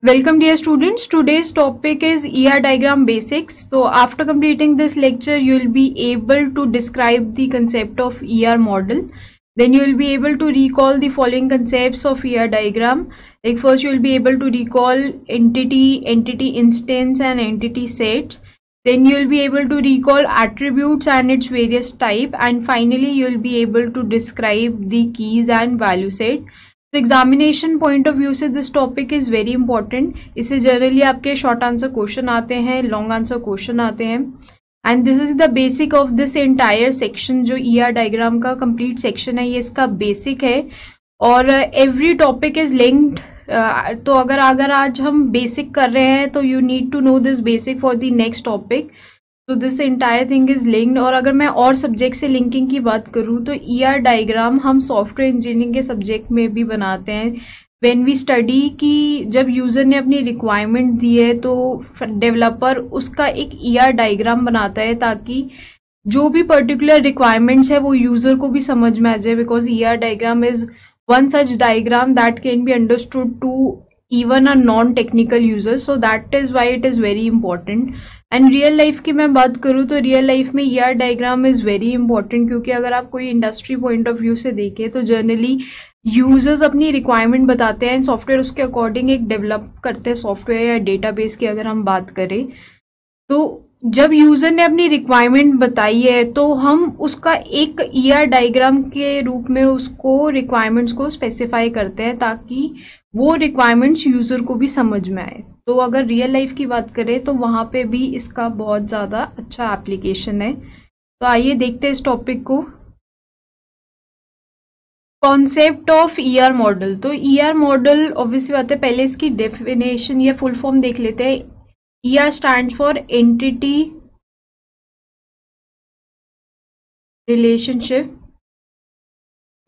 Welcome dear students. Today's topic is ER diagram basics. So after completing this lecture, you will be able to describe the concept of ER model. Then you will be able to recall the following concepts of ER diagram. Like first you will be able to recall entity, entity instance and entity sets. Then you will be able to recall attributes and its various type. And finally you will be able to describe the keys and value set. तो examination point of view से this topic is very important. इससे generally आपके short answer question आते हैं, long answer question आते हैं. And this is the basic of this entire section. जो ER diagram का कंप्लीट सेक्शन है ये इसका बेसिक है और एवरी टॉपिक इज लिंक्ड. तो अगर आज हम बेसिक कर रहे हैं तो you need to know this basic for the next topic. तो this entire thing is linked. और अगर मैं और सब्जेक्ट से लिंकिंग की बात करूं तो ईआर डायग्राम हम सॉफ्टवेयर इंजीनियरिंग के सब्जेक्ट में भी बनाते हैं. व्हेन वी स्टडी कि जब यूजर ने अपनी रिक्वायरमेंट दी है तो डेवलपर उसका एक ईआर डायग्राम बनाता है ताकि जो भी पर्टिकुलर रिक्वायरमेंट्स है वो यूजर को भी समझ में आ जाए. Because ER diagram is one such diagram that can be understood to even a non-technical user, so that is why it is very important. And real life की मैं बात करूँ तो रियल लाइफ में ER diagram is very important, क्योंकि अगर आप कोई इंडस्ट्री पॉइंट ऑफ व्यू से देखें तो जनरली यूजर्स अपनी रिक्वायरमेंट बताते हैं, सॉफ्टवेयर उसके अकॉर्डिंग एक डेवलप करते हैं सॉफ्टवेयर या डेटाबेस की अगर हम बात करें. तो जब यूजर ने अपनी रिक्वायरमेंट बताई है तो हम उसका एक ER डायग्राम के रूप में उसको रिक्वायरमेंट्स को स्पेसिफाई करते हैं ताकि वो रिक्वायरमेंट्स यूजर को भी समझ में आए. तो अगर रियल लाइफ की बात करें तो वहां पे भी इसका बहुत ज़्यादा अच्छा एप्लीकेशन है. तो आइए देखते हैं इस टॉपिक को. Concept of ER model. तो ER मॉडल ऑब्वियसली बात है, पहले इसकी डेफिनेशन या फुल फॉर्म देख लेते हैं. ER stands for entity relationship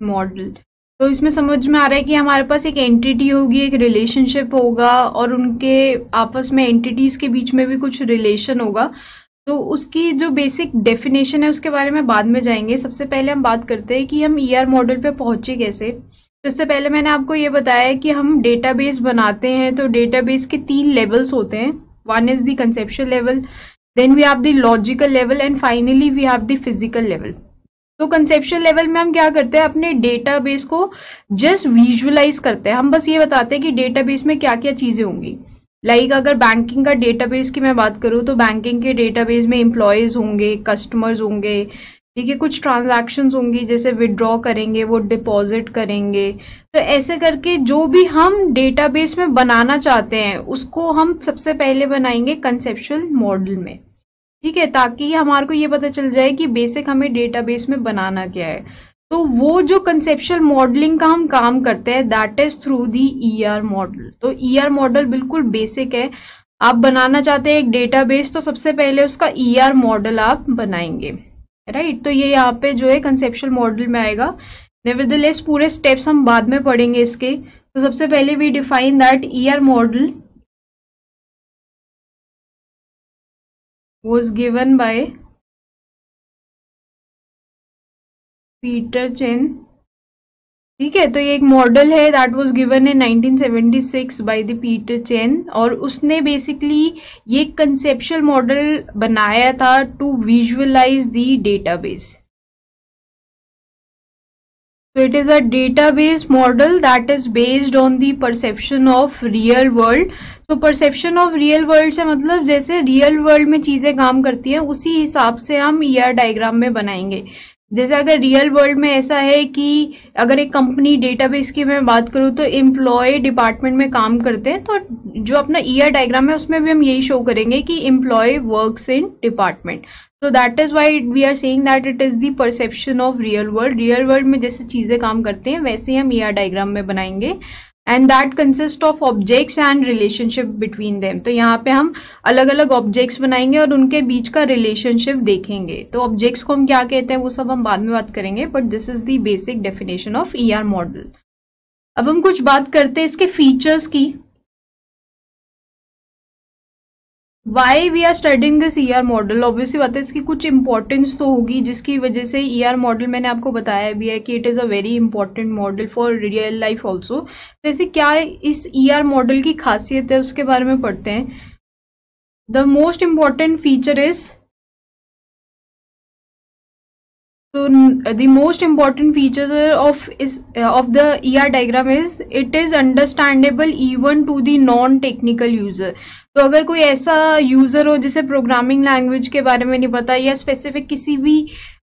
model. तो इसमें समझ में आ रहा है कि हमारे पास एक एंटिटी होगी, एक रिलेशनशिप होगा और उनके आपस में एंटिटीज के बीच में भी कुछ रिलेशन होगा. तो उसकी जो बेसिक डेफिनेशन है उसके बारे में बाद में जाएंगे. सबसे पहले हम बात करते हैं कि हम ER मॉडल पे पहुंचे कैसे. तो इससे पहले मैंने आपको ये बताया कि हम डेटाबेस बनाते हैं तो डेटाबेस के 3 लेवल्स होते हैं. One is the conceptual level, then we have the logical level and finally we have the physical level. तो कंसेप्चुअल लेवल में हम क्या करते हैं, अपने डेटाबेस को जस्ट विजुअलाइज करते हैं. हम बस ये बताते हैं कि डेटाबेस में क्या क्या चीजें होंगी. लाइक अगर बैंकिंग का डेटाबेस की मैं बात करूँ तो बैंकिंग के डेटाबेस में एम्प्लॉयज होंगे, कस्टमर्स होंगे, ठीक है, कुछ ट्रांजैक्शंस होंगी जैसे विड्रॉ करेंगे, वो डिपॉजिट करेंगे. तो ऐसे करके जो भी हम डेटाबेस में बनाना चाहते हैं उसको हम सबसे पहले बनाएंगे कंसेप्चुअल मॉडल में, ठीक है, ताकि हमारे को ये पता चल जाए कि बेसिक हमें डेटाबेस में बनाना क्या है. तो वो जो कंसेप्चुअल मॉडलिंग का हम काम करते हैं that is through the ER model. तो ER मॉडल बिल्कुल बेसिक है. आप बनाना चाहते हैं एक डेटाबेस तो सबसे पहले उसका ER मॉडल आप बनाएंगे, राइट. तो ये यहाँ पे जो है कंसेप्चुअल मॉडल में आएगा. नेवरदलेस पूरे स्टेप्स हम बाद में पढ़ेंगे इसके. तो सबसे पहले we define that ER model was given by Peter Chen, ठीक है. तो ये एक मॉडल है that was given in 1976 by the Peter Chen और उसने बेसिकली ये कंसेप्चुअल मॉडल बनाया था to visualise the database. So it is a database model that is based on the perception of real world. So perception of real world से मतलब जैसे real world में चीजें काम करती हैं उसी हिसाब से हम ER डायग्राम में बनाएंगे. जैसे अगर रियल वर्ल्ड में ऐसा है कि अगर एक कंपनी डेटाबेस की मैं बात करूँ तो एम्प्लॉय डिपार्टमेंट में काम करते हैं, तो जो अपना ER डायग्राम है उसमें भी हम यही शो करेंगे कि employee works in department. So that is why we are saying that it is the perception of real world. Real world में जैसे चीजें काम करते हैं वैसे ही हम ER डायग्राम में बनाएंगे. And that consist of objects and relationship between them. तो यहाँ पे हम अलग अलग ऑब्जेक्ट्स बनाएंगे और उनके बीच का रिलेशनशिप देखेंगे. तो ऑब्जेक्ट्स को हम क्या कहते हैं वो सब हम बाद में बात करेंगे, but this is the basic definition of ER model. अब हम कुछ बात करते हैं इसके फीचर्स की. Why we are studying this ER model, obviously बात है इसकी कुछ इंपॉर्टेंस तो होगी जिसकी वजह से ईआर मॉडल मैंने आपको बताया भी है कि it is a very important model for real life also. तो ऐसे क्या इस ईआर मॉडल की खासियत है उसके बारे में पढ़ते हैं। The most important feature is, so the most important feature of the ER diagram is it is understandable even to the non technical user। तो अगर कोई ऐसा यूजर हो जिसे प्रोग्रामिंग लैंग्वेज के बारे में नहीं पता या स्पेसिफिक किसी भी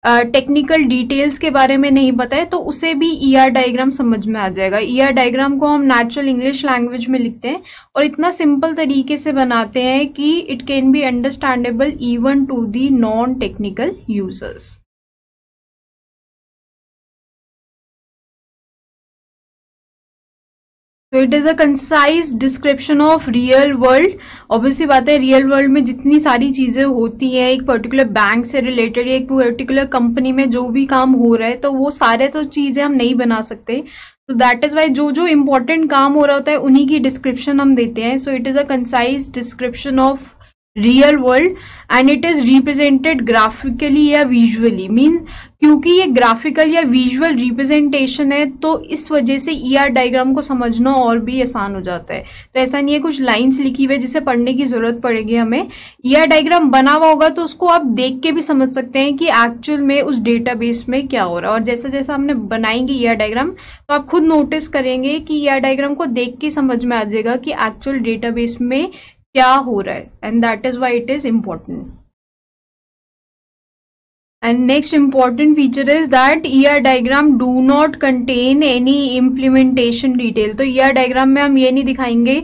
टेक्निकल डिटेल्स के बारे में नहीं पता है तो उसे भी ईआर डायग्राम समझ में आ जाएगा। ईआर डायग्राम को हम नेचुरल इंग्लिश लैंग्वेज में लिखते हैं और इतना सिंपल तरीके से बनाते हैं कि it can be understandable even to the non technical users. तो it is a concise description of real world. Obviously बात है रियल वर्ल्ड में जितनी सारी चीजें होती हैं एक पर्टिकुलर बैंक से रिलेटेड या एक पर्टिकुलर कंपनी में जो भी काम हो रहा है तो वो सारे तो चीजें हम नहीं बना सकते। तो दैट इज वाई जो जो इम्पोर्टेंट काम हो रहा होता है उन्हीं की डिस्क्रिप्शन हम देते हैं। सो it is a concise description of real world and it is represented graphically या विजुअली। मीन क्योंकि ये ग्राफिकल या विजुअल रिप्रेजेंटेशन है तो इस वजह से ईआर डायग्राम को समझना और भी आसान हो जाता है। तो ऐसा नहीं है कुछ लाइंस लिखी हुई है जिसे पढ़ने की जरूरत पड़ेगी हमें। ईआर डायग्राम बना हुआ होगा तो उसको आप देख के भी समझ सकते हैं कि एक्चुअल में उस डेटाबेस में क्या हो रहा है। और जैसा जैसा हमने बनाएंगे ईआर डायग्राम तो आप खुद नोटिस करेंगे कि ईआर डायग्राम को देख के समझ में आ जाएगा कि एक्चुअल डेटाबेस में क्या हो रहा है and that is why it is important. And next important feature is that ER diagram do not contain any implementation detail। तो ER diagram में हम ये नहीं दिखाएंगे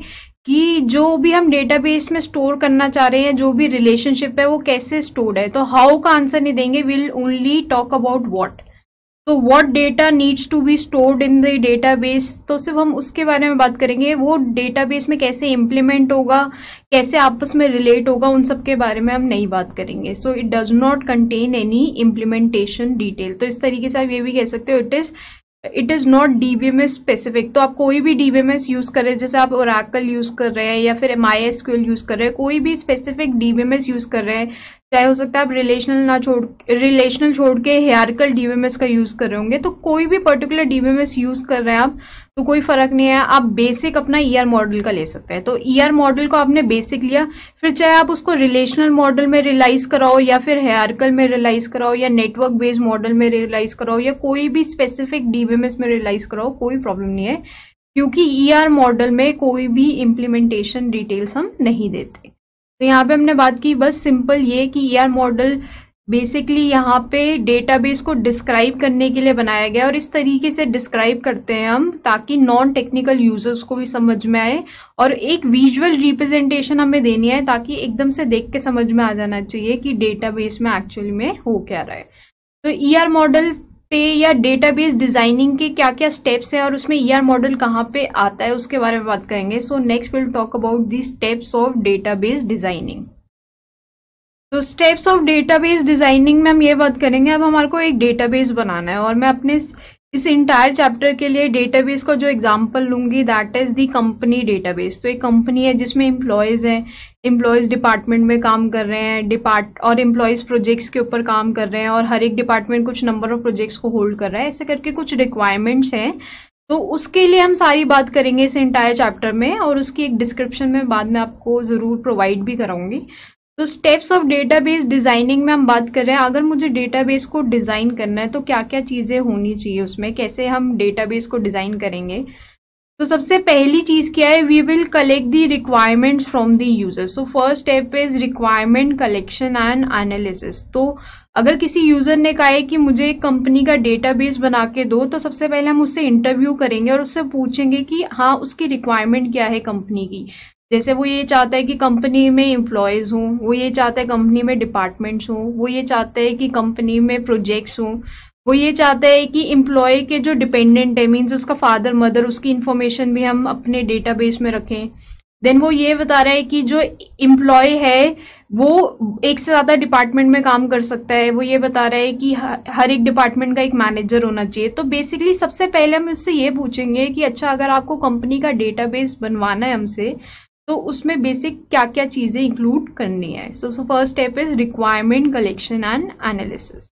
कि जो भी हम डेटाबेस में स्टोर करना चाह रहे हैं जो भी रिलेशनशिप है वो कैसे स्टोर्ड है। तो हाउ का आंसर नहीं देंगे, will only talk about what. तो what data needs to be stored in the database, तो सिर्फ हम उसके बारे में बात करेंगे। वो डेटाबेस में कैसे इम्प्लीमेंट होगा, कैसे आपस में रिलेट होगा, उन सब के बारे में हम नहीं बात करेंगे। So it does not contain any implementation detail. तो इस तरीके से आप ये भी कह सकते हो it is not DBMS specific. तो आप कोई भी डीबीएमएस यूज कर रहे हैं, जैसे आप ओरेकल यूज कर रहे हैं या फिर MySQL यूज कर रहे हैं, कोई भी स्पेसिफिक डीबीएमएस यूज कर रहे हैं, चाहे हो सकता है आप रिलेशनल छोड़ के हायरार्किकल डीबीएमएस का यूज कर रहे होंगे। तो कोई भी पर्टिकुलर डीबीएमएस यूज कर रहे हैं आप तो कोई फर्क नहीं है, आप बेसिक अपना ईआर मॉडल का ले सकते हैं। तो ईआर मॉडल को आपने बेसिक लिया, फिर चाहे आप उसको रिलेशनल मॉडल में रियलाइज कराओ या फिर हायरार्किकल में रियलाइज कराओ या नेटवर्क बेस्ड मॉडल में रियलाइज कराओ या कोई भी स्पेसिफिक डीबीएमएस में रियलाइज कराओ, कोई प्रॉब्लम नहीं है क्योंकि ईआर मॉडल में कोई भी इम्प्लीमेंटेशन डिटेल्स हम नहीं देते। तो यहाँ पे हमने बात की बस सिंपल ये कि ईआर मॉडल बेसिकली यहाँ पे डेटाबेस को डिस्क्राइब करने के लिए बनाया गया और इस तरीके से डिस्क्राइब करते हैं हम ताकि नॉन टेक्निकल यूजर्स को भी समझ में आए और एक विजुअल रिप्रेजेंटेशन हमें देनी है ताकि एकदम से देख के समझ में आ जाना चाहिए कि डेटाबेस में एक्चुअली में हो क्या रहा है। तो ईआर मॉडल पे या डेटाबेस डिजाइनिंग के क्या क्या स्टेप्स है और उसमें ईआर मॉडल कहाँ पे आता है उसके बारे में बात करेंगे। So next will talk about the steps of database designing. तो स्टेप्स ऑफ डेटाबेस डिजाइनिंग में हम ये बात करेंगे, अब हमारे को एक डेटाबेस बनाना है और मैं अपने इस इंटायर चैप्टर के लिए डेटाबेस का जो एग्जांपल लूंगी that is the company database. तो एक कंपनी है जिसमें एम्प्लॉयज हैं, एम्प्लॉयज डिपार्टमेंट में काम कर रहे हैं और एम्प्लॉयज प्रोजेक्ट्स के ऊपर काम कर रहे हैं और हर एक डिपार्टमेंट कुछ नंबर ऑफ प्रोजेक्ट्स को होल्ड कर रहा है, ऐसे करके कुछ रिक्वायरमेंट्स हैं। तो उसके लिए हम सारी बात करेंगे इस इंटायर चैप्टर में और उसकी एक डिस्क्रिप्शन में बाद में आपको जरूर प्रोवाइड भी कराऊंगी। तो स्टेप्स ऑफ डेटाबेस डिजाइनिंग में हम बात कर रहे हैं, अगर मुझे डेटाबेस को डिजाइन करना है तो क्या क्या चीजें होनी चाहिए उसमें, कैसे हम डेटाबेस को डिजाइन करेंगे। तो सबसे पहली चीज क्या है, we will collect the requirements from the user. So first step is requirement collection and analysis. तो अगर किसी यूजर ने कहा है कि मुझे एक कंपनी का डेटाबेस बना के दो तो सबसे पहले हम उससे इंटरव्यू करेंगे और उससे पूछेंगे कि हाँ उसकी रिक्वायरमेंट क्या है कंपनी की। जैसे वो ये चाहता है कि कंपनी में एम्प्लॉयज हों, वो ये चाहता है कंपनी में डिपार्टमेंट्स हों, वो ये चाहता है कि कंपनी में प्रोजेक्ट्स हों, वो ये चाहता है कि एम्प्लॉय के जो डिपेंडेंट है मीन्स उसका फादर मदर उसकी इन्फॉर्मेशन भी हम अपने डेटाबेस में रखें। देन वो ये बता रहा है कि जो एम्प्लॉय है वो एक से ज्यादा डिपार्टमेंट में काम कर सकता है, वो ये बता रहा है कि हर एक डिपार्टमेंट का एक मैनेजर होना चाहिए। तो बेसिकली सबसे पहले हम उससे ये पूछेंगे कि अच्छा अगर आपको कंपनी का डेटाबेस बनवाना है हमसे तो उसमें बेसिक क्या क्या चीजें इंक्लूड करनी है. सो first step is requirement collection and analysis.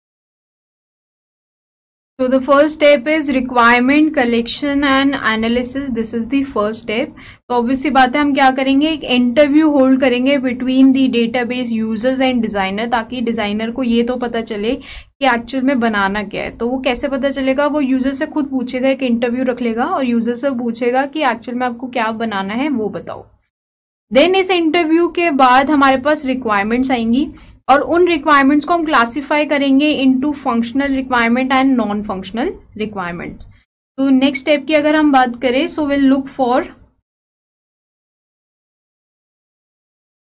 So the first step is requirement collection and analysis. This is the first step. तो obviously बात है, हम क्या करेंगे, एक इंटरव्यू होल्ड करेंगे between the database users and designer, ताकि डिजाइनर को ये तो पता चले कि एक्चुअल में बनाना क्या है. तो वो कैसे पता चलेगा, वो यूजर से खुद पूछेगा, एक इंटरव्यू रख लेगा और यूजर से पूछेगा कि एक्चुअल में आपको क्या बनाना है वो बताओ. देन इस इंटरव्यू के बाद हमारे पास रिक्वायरमेंट्स आएंगी और उन रिक्वायरमेंट्स को हम क्लासिफाई करेंगे into functional requirement and non functional requirement. तो नेक्स्ट स्टेप की अगर हम बात करें, so will look for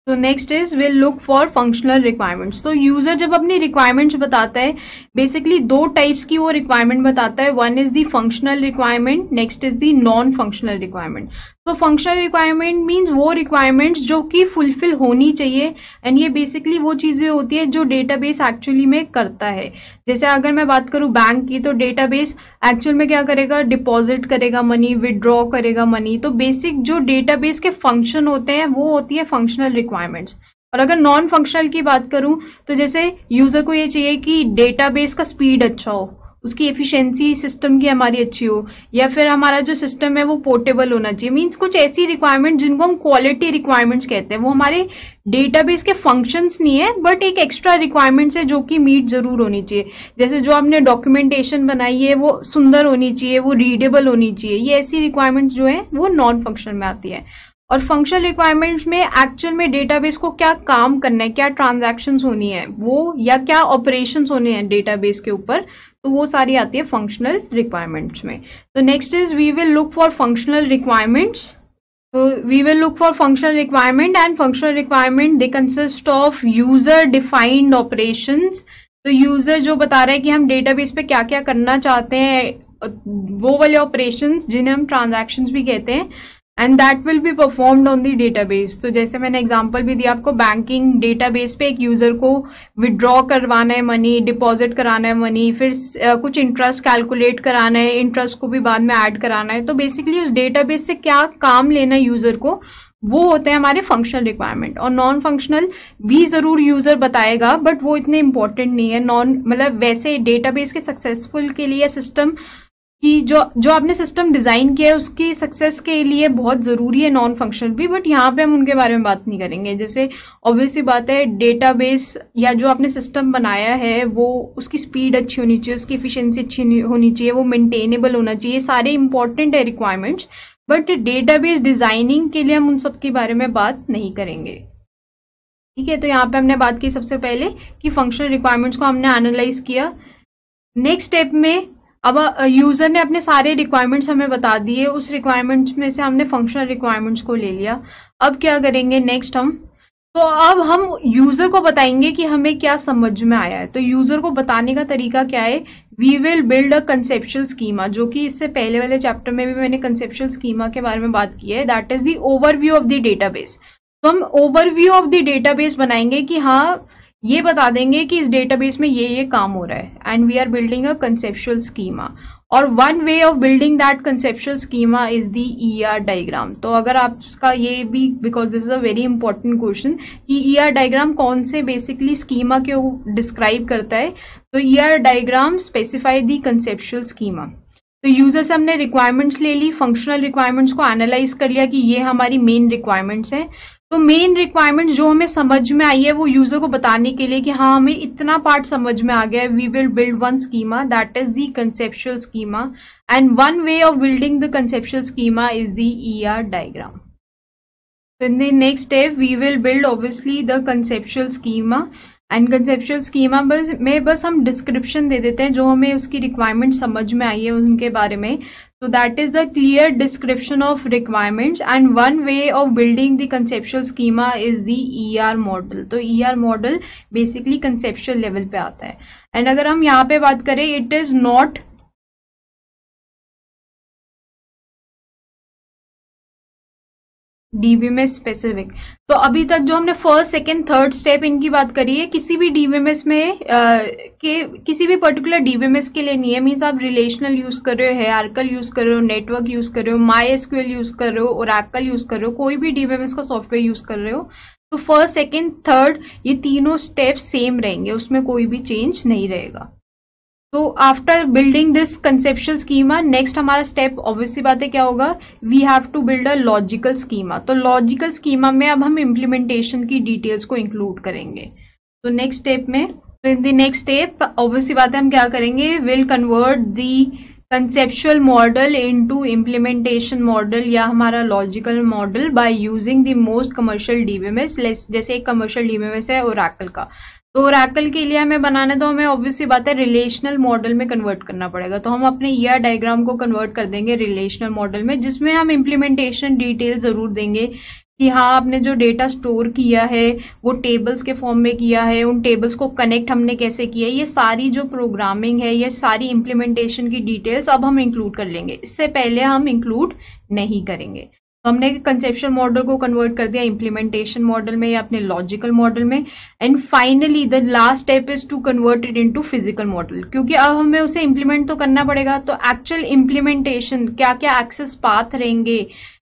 next is will look for functional requirements. तो यूजर जब अपनी रिक्वायरमेंट्स बताता है, बेसिकली दो टाइप्स की वो रिक्वायरमेंट बताता है. One is the functional requirement, next is the non functional requirement. तो फंक्शनल रिक्वायरमेंट मीन्स वो रिक्वायरमेंट्स जो कि फुलफिल होनी चाहिए, एंड ये बेसिकली वो चीजें होती है जो डेटाबेस एक्चुअली में करता है. जैसे अगर मैं बात करूं बैंक की, तो डेटाबेस एक्चुअल में क्या करेगा, डिपॉजिट करेगा मनी, विदड्रॉ करेगा मनी. तो बेसिक जो डेटाबेस के फंक्शन होते हैं वो होती है फंक्शनल रिक्वायरमेंट्स. और अगर नॉन फंक्शनल की बात करूं, तो जैसे यूजर को ये चाहिए कि डेटाबेस का स्पीड अच्छा हो, उसकी एफिशिएंसी सिस्टम की हमारी अच्छी हो, या फिर हमारा जो सिस्टम है वो पोर्टेबल होना चाहिए. मींस कुछ ऐसी रिक्वायरमेंट जिनको हम क्वालिटी रिक्वायरमेंट्स कहते हैं, वो हमारे डेटाबेस के फंक्शंस नहीं है बट एक एक्स्ट्रा रिक्वायरमेंट्स है जो कि मीट जरूर होनी चाहिए. जैसे जो आपने डॉक्यूमेंटेशन बनाई है वो सुंदर होनी चाहिए, वो रीडेबल होनी चाहिए. ये ऐसी रिक्वायरमेंट्स जो है वो नॉन फंक्शनल में आती है. और फंक्शनल रिक्वायरमेंट्स में एक्चुअल में डेटाबेस को क्या काम करना है, क्या ट्रांजैक्शंस होनी है वो, या क्या ऑपरेशंस होने हैं डेटाबेस के ऊपर, तो वो सारी आती है फंक्शनल रिक्वायरमेंट्स में. तो next is we will look for functional requirements. तो we will look for functional requirement, and functional requirement they consist of user defined operations. तो यूजर जो बता रहा है कि हम डेटाबेस पे क्या क्या करना चाहते हैं, वो वाले ऑपरेशंस जिन्हें हम ट्रांजैक्शंस भी कहते हैं, and that will be performed on the database. तो जैसे मैंने एग्जांपल भी दिया आपको, बैंकिंग डेटाबेस पे एक यूजर को विड्रॉ करवाना है मनी, डिपॉजिट कराना है मनी, फिर कुछ इंटरेस्ट कैलकुलेट कराना है, इंटरेस्ट को भी बाद में ऐड कराना है. तो बेसिकली उस डेटाबेस से क्या काम लेना है यूजर को, वो होते हैं हमारे फंक्शनल रिक्वायरमेंट. और नॉन फंक्शनल भी जरूर यूजर बताएगा बट वो इतने इंपॉर्टेंट नहीं है. नॉन मतलब वैसे डेटाबेस के सक्सेसफुल के लिए सिस्टम कि जो आपने सिस्टम डिजाइन किया है उसकी सक्सेस के लिए बहुत जरूरी है नॉन फंक्शनल भी, बट यहाँ पे हम उनके बारे में बात नहीं करेंगे. जैसे ऑब्वियसली बात है, डेटाबेस या जो आपने सिस्टम बनाया है वो उसकी स्पीड अच्छी होनी चाहिए, उसकी एफिशिएंसी अच्छी होनी चाहिए, वो मेंटेनेबल होना चाहिए. सारे इंपॉर्टेंट है रिक्वायरमेंट्स, बट डेटाबेस डिजाइनिंग के लिए हम उन सब के बारे में बात नहीं करेंगे. ठीक है, तो यहाँ पे हमने बात की सबसे पहले कि फंक्शनल रिक्वायरमेंट्स को हमने एनालाइज किया. नेक्स्ट स्टेप में अब यूजर ने अपने सारे रिक्वायरमेंट्स हमें बता दिए, उस रिक्वायरमेंट्स में से हमने फंक्शनल रिक्वायरमेंट्स को ले लिया. अब क्या करेंगे नेक्स्ट हम, तो अब हम यूजर को बताएंगे कि हमें क्या समझ में आया है. तो यूजर को बताने का तरीका क्या है, we will build a conceptual schema, जो कि इससे पहले वाले चैप्टर में भी मैंने कंसेप्चुअल स्कीमा के बारे में बात की है. That is the overview of the database. तो हम ओवरव्यू ऑफ द डेटाबेस बनाएंगे कि हाँ, ये बता देंगे कि इस डेटाबेस में ये काम हो रहा है, and we are building a conceptual schema. और one way of building that conceptual schema is the ER diagram. तो अगर आपका ये भी, because this is a very important question, कि ईआर डायग्राम कौन से बेसिकली स्कीमा को डिस्क्राइब करता है, तो ER diagram specify the conceptual schema. तो यूजर से हमने रिक्वायरमेंट्स ले ली, फंक्शनल रिक्वायरमेंट्स को एनालाइज कर लिया कि ये हमारी मेन रिक्वायरमेंट्स हैं. तो मेन रिक्वायरमेंट्स जो हमें समझ में आई है वो यूजर को बताने के लिए कि हाँ, हमें इतना पार्ट समझ में आ गया है, we will build one schema, that is the conceptual schema, and one way of building the conceptual schema is the ER diagram. So in the next step we will build obviously the conceptual schema, and conceptual schema में बस हम description दे देते हैं जो हमें उसकी requirement समझ में आई है उनके बारे में. So that is the clear description of requirements, and one way of building the conceptual schema is the ER model. तो ER model basically conceptual level पे आता है. and अगर हम यहाँ पे बात करें, it is not DBMS specific. तो अभी तक जो हमने फर्स्ट सेकंड थर्ड स्टेप इनकी बात करी है, किसी भी डीबीएमएस में किसी भी पर्टिकुलर डीबीएमएस के लिए नहीं है। मींस आप रिलेशनल यूज कर रहे हो, हायरार्किकल यूज कर रहे हो, नेटवर्क यूज कर रहे हो, माईएसक्यूएल यूज कर रहे हो, ओरेकल यूज कर रहे हो, कोई भी डीबीएमएस का सॉफ्टवेयर यूज कर रहे हो, तो फर्स्ट सेकेंड थर्ड ये तीनों स्टेप सेम रहेंगे, उसमें कोई भी चेंज नहीं रहेगा। तो after building this conceptual schema, next हमारा स्टेप ऑब्वियसली बात है क्या होगा, we have to build a logical schema. तो लॉजिकल स्कीमा में अब हम इम्प्लीमेंटेशन की डिटेल्स को इंक्लूड करेंगे। तो नेक्स्ट स्टेप में, तो in the next step obviously बात है हम क्या करेंगे, will convert the conceptual model into implementation model या हमारा logical model by using the most commercial DBMS. जैसे एक कमर्शियल डीबीएमएस है ओरेकल का, तो ओरेकल के लिए हमें बनाना है तो हमें ऑब्वियसली बात है रिलेशनल मॉडल में कन्वर्ट करना पड़ेगा। तो हम अपने ईआर डायग्राम को कन्वर्ट कर देंगे रिलेशनल मॉडल में, जिसमें हम इम्प्लीमेंटेशन डिटेल जरूर देंगे कि हाँ आपने जो डेटा स्टोर किया है वो टेबल्स के फॉर्म में किया है, उन टेबल्स को कनेक्ट हमने कैसे किया है, ये सारी जो प्रोग्रामिंग है, ये सारी इम्प्लीमेंटेशन की डिटेल्स अब हम इंक्लूड कर लेंगे, इससे पहले हम इंक्लूड नहीं करेंगे। तो हमने कंसेप्चुअल मॉडल को कन्वर्ट कर दिया इम्प्लीमेंटेशन मॉडल में या अपने लॉजिकल मॉडल में। And finally the last step is to convert it into physical model, क्योंकि अब हमें उसे इम्प्लीमेंट तो करना पड़ेगा। तो एक्चुअल इम्प्लीमेंटेशन, क्या क्या एक्सेस पाथ रहेंगे,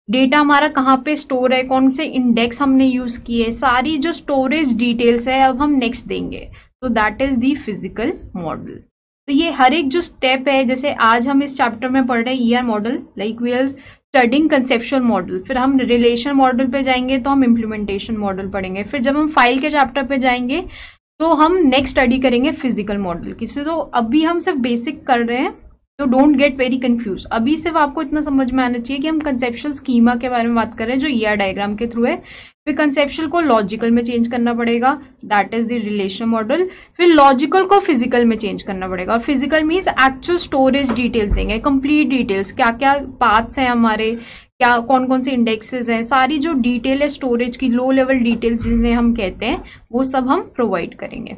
डेटा हमारा कहाँ पे स्टोर है, कौन से इंडेक्स हमने यूज किए, सारी जो स्टोरेज डिटेल्स है अब हम नेक्स्ट देंगे। तो that is the physical model. तो ये हर एक जो स्टेप है, जैसे आज हम इस चैप्टर में पढ़ रहे हैं ER model, like we are studying conceptual model, फिर हम रिलेशन मॉडल पे जाएंगे तो हम इम्प्लीमेंटेशन मॉडल पढ़ेंगे, फिर जब हम फाइल के चैप्टर पे जाएंगे तो हम नेक्स्ट स्टडी करेंगे फिजिकल मॉडल की। तो अभी हम सिर्फ बेसिक कर रहे हैं, तो डोंट गेट वेरी कंफ्यूज। अभी सिर्फ आपको इतना समझ में आना चाहिए कि हम कंसेप्चुअल स्कीमा के बारे में बात कर रहे हैं जो ईआर डायग्राम के थ्रू है। फिर कंसेप्चुअल को लॉजिकल में चेंज करना पड़ेगा, that is the relation model. फिर लॉजिकल को फिजिकल में चेंज करना पड़ेगा, और physical means actual storage details देंगे, कंप्लीट डिटेल्स, क्या क्या पाथ्स हैं हमारे, क्या कौन कौन से इंडेक्सेस हैं, सारी जो डिटेल है स्टोरेज की, लो लेवल डिटेल्स जिन्हें हम कहते हैं, वो सब हम प्रोवाइड करेंगे।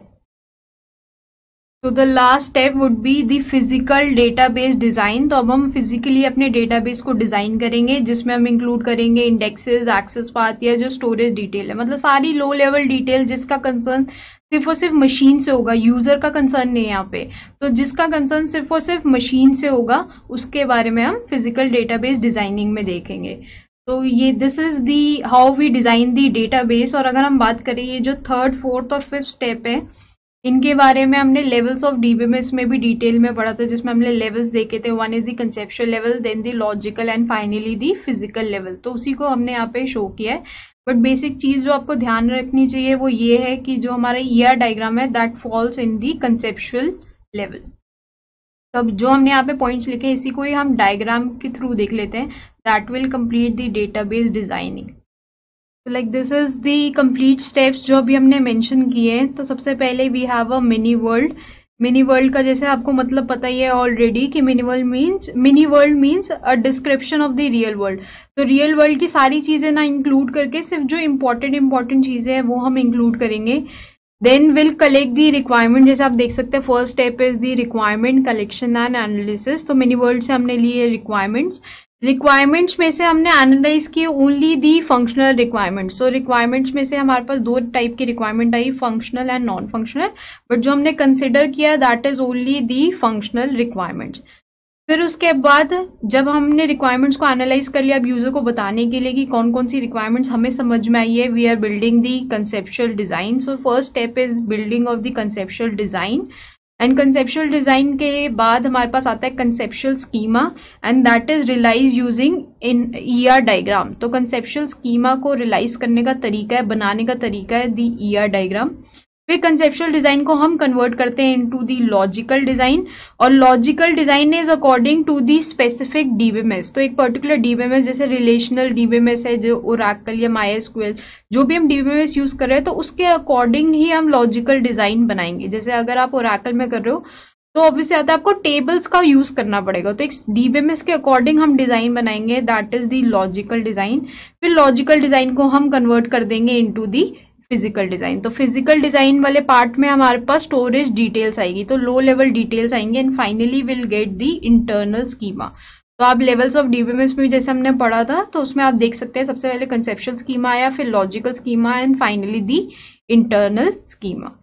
तो the last step would be the physical database design. तो अब हम फिजिकली अपने डेटाबेस को डिजाइन करेंगे, जिसमें हम इंक्लूड करेंगे इंडेक्सेस, एक्सेस पाथ या जो स्टोरेज डिटेल है, मतलब सारी लो लेवल डिटेल जिसका कंसर्न सिर्फ और सिर्फ मशीन से होगा, यूजर का कंसर्न नहीं है यहाँ पे। तो जिसका कंसर्न सिर्फ और सिर्फ मशीन से होगा, उसके बारे में हम फिजिकल डेटाबेस डिजाइनिंग में देखेंगे। तो ये this is the how we design the database. और अगर हम बात करें ये जो थर्ड फोर्थ और फिफ्थ स्टेप है, इनके बारे में हमने लेवल्स ऑफ डीबीएमएस में भी डिटेल में पढ़ा था, जिसमें हमने लेवल्स देखे थे। One is the conceptual level, then the logical and finally the physical level. तो उसी को हमने यहाँ पे शो किया है। बट बेसिक चीज जो आपको ध्यान रखनी चाहिए वो ये है कि जो हमारा ईआर डायग्राम है that falls in the conceptual level. तो अब जो हमने यहाँ पे पॉइंट्स लिखे, इसी को ही हम डायग्राम के थ्रू देख लेते हैं। That will complete the database designing. Like this is the complete steps जो अभी हमने मेंशन किए हैं। तो सबसे पहले we have a mini world. Mini world का जैसे आपको मतलब पता ही है ऑलरेडी कि mini world means a description of the real world. तो रियल वर्ल्ड की सारी चीजें ना इंक्लूड करके सिर्फ जो इंपॉर्टेंट चीजें हैं वो हम इंक्लूड करेंगे। Then will collect the requirement. जैसे आप देख सकते हैं first step is the requirement collection and analysis. तो मिनी वर्ल्ड से हमने लिए रिक्वायरमेंट्स में से हमने एनालाइज किए only the functional requirements. So requirements में से हमारे पास दो टाइप की रिक्वायरमेंट आई, functional and non functional. But जो हमने कंसिडर किया that is only the functional requirements. फिर उसके बाद जब हमने रिक्वायरमेंट्स को एनालाइज कर लिया, अब यूजर को बताने के लिए कि कौन कौन सी रिक्वायरमेंट्स हमें समझ में आई है, we are building the conceptual design. So first step is building of the conceptual design. And conceptual design के बाद हमारे पास आता है conceptual schema, and that is realize using in ER diagram. तो कंसेप्चुअल स्कीमा को रियलाइज करने का तरीका है, बनाने का तरीका है दी ईआर डायग्राम। फिर कंसेप्चुअल डिजाइन को हम कन्वर्ट करते हैं इनटू दी लॉजिकल डिजाइन, और logical design is according to the specific DBMS. तो एक पर्टिकुलर डीबीएमएस, जैसे रिलेशनल डीबीएमएस है जो ओरेकल या माईएसक्यूएल, जो भी हम डीबीएमएस यूज कर रहे हैं तो उसके अकॉर्डिंग ही हम लॉजिकल डिजाइन बनाएंगे। जैसे अगर आप ओरेकल में कर रहे हो तो ऑब्वियसली आता है आपको टेबल्स का यूज करना पड़ेगा, तो एक डीबीएमएस के अकॉर्डिंग हम डिजाइन बनाएंगे, that is the logical design. फिर लॉजिकल डिजाइन को हम कन्वर्ट कर देंगे इनटू दी फिजिकल डिजाइन। तो फिजिकल डिजाइन वाले पार्ट में हमारे पास स्टोरेज डिटेल्स आएगी, तो लो लेवल डिटेल्स आएंगे, and finally will get the internal schema. तो आप लेवल्स ऑफ डीबीएमएस में जैसे हमने पढ़ा था, तो उसमें आप देख सकते हैं सबसे पहले कंसेप्चुअल स्कीमा आया, फिर logical schema and finally the internal schema.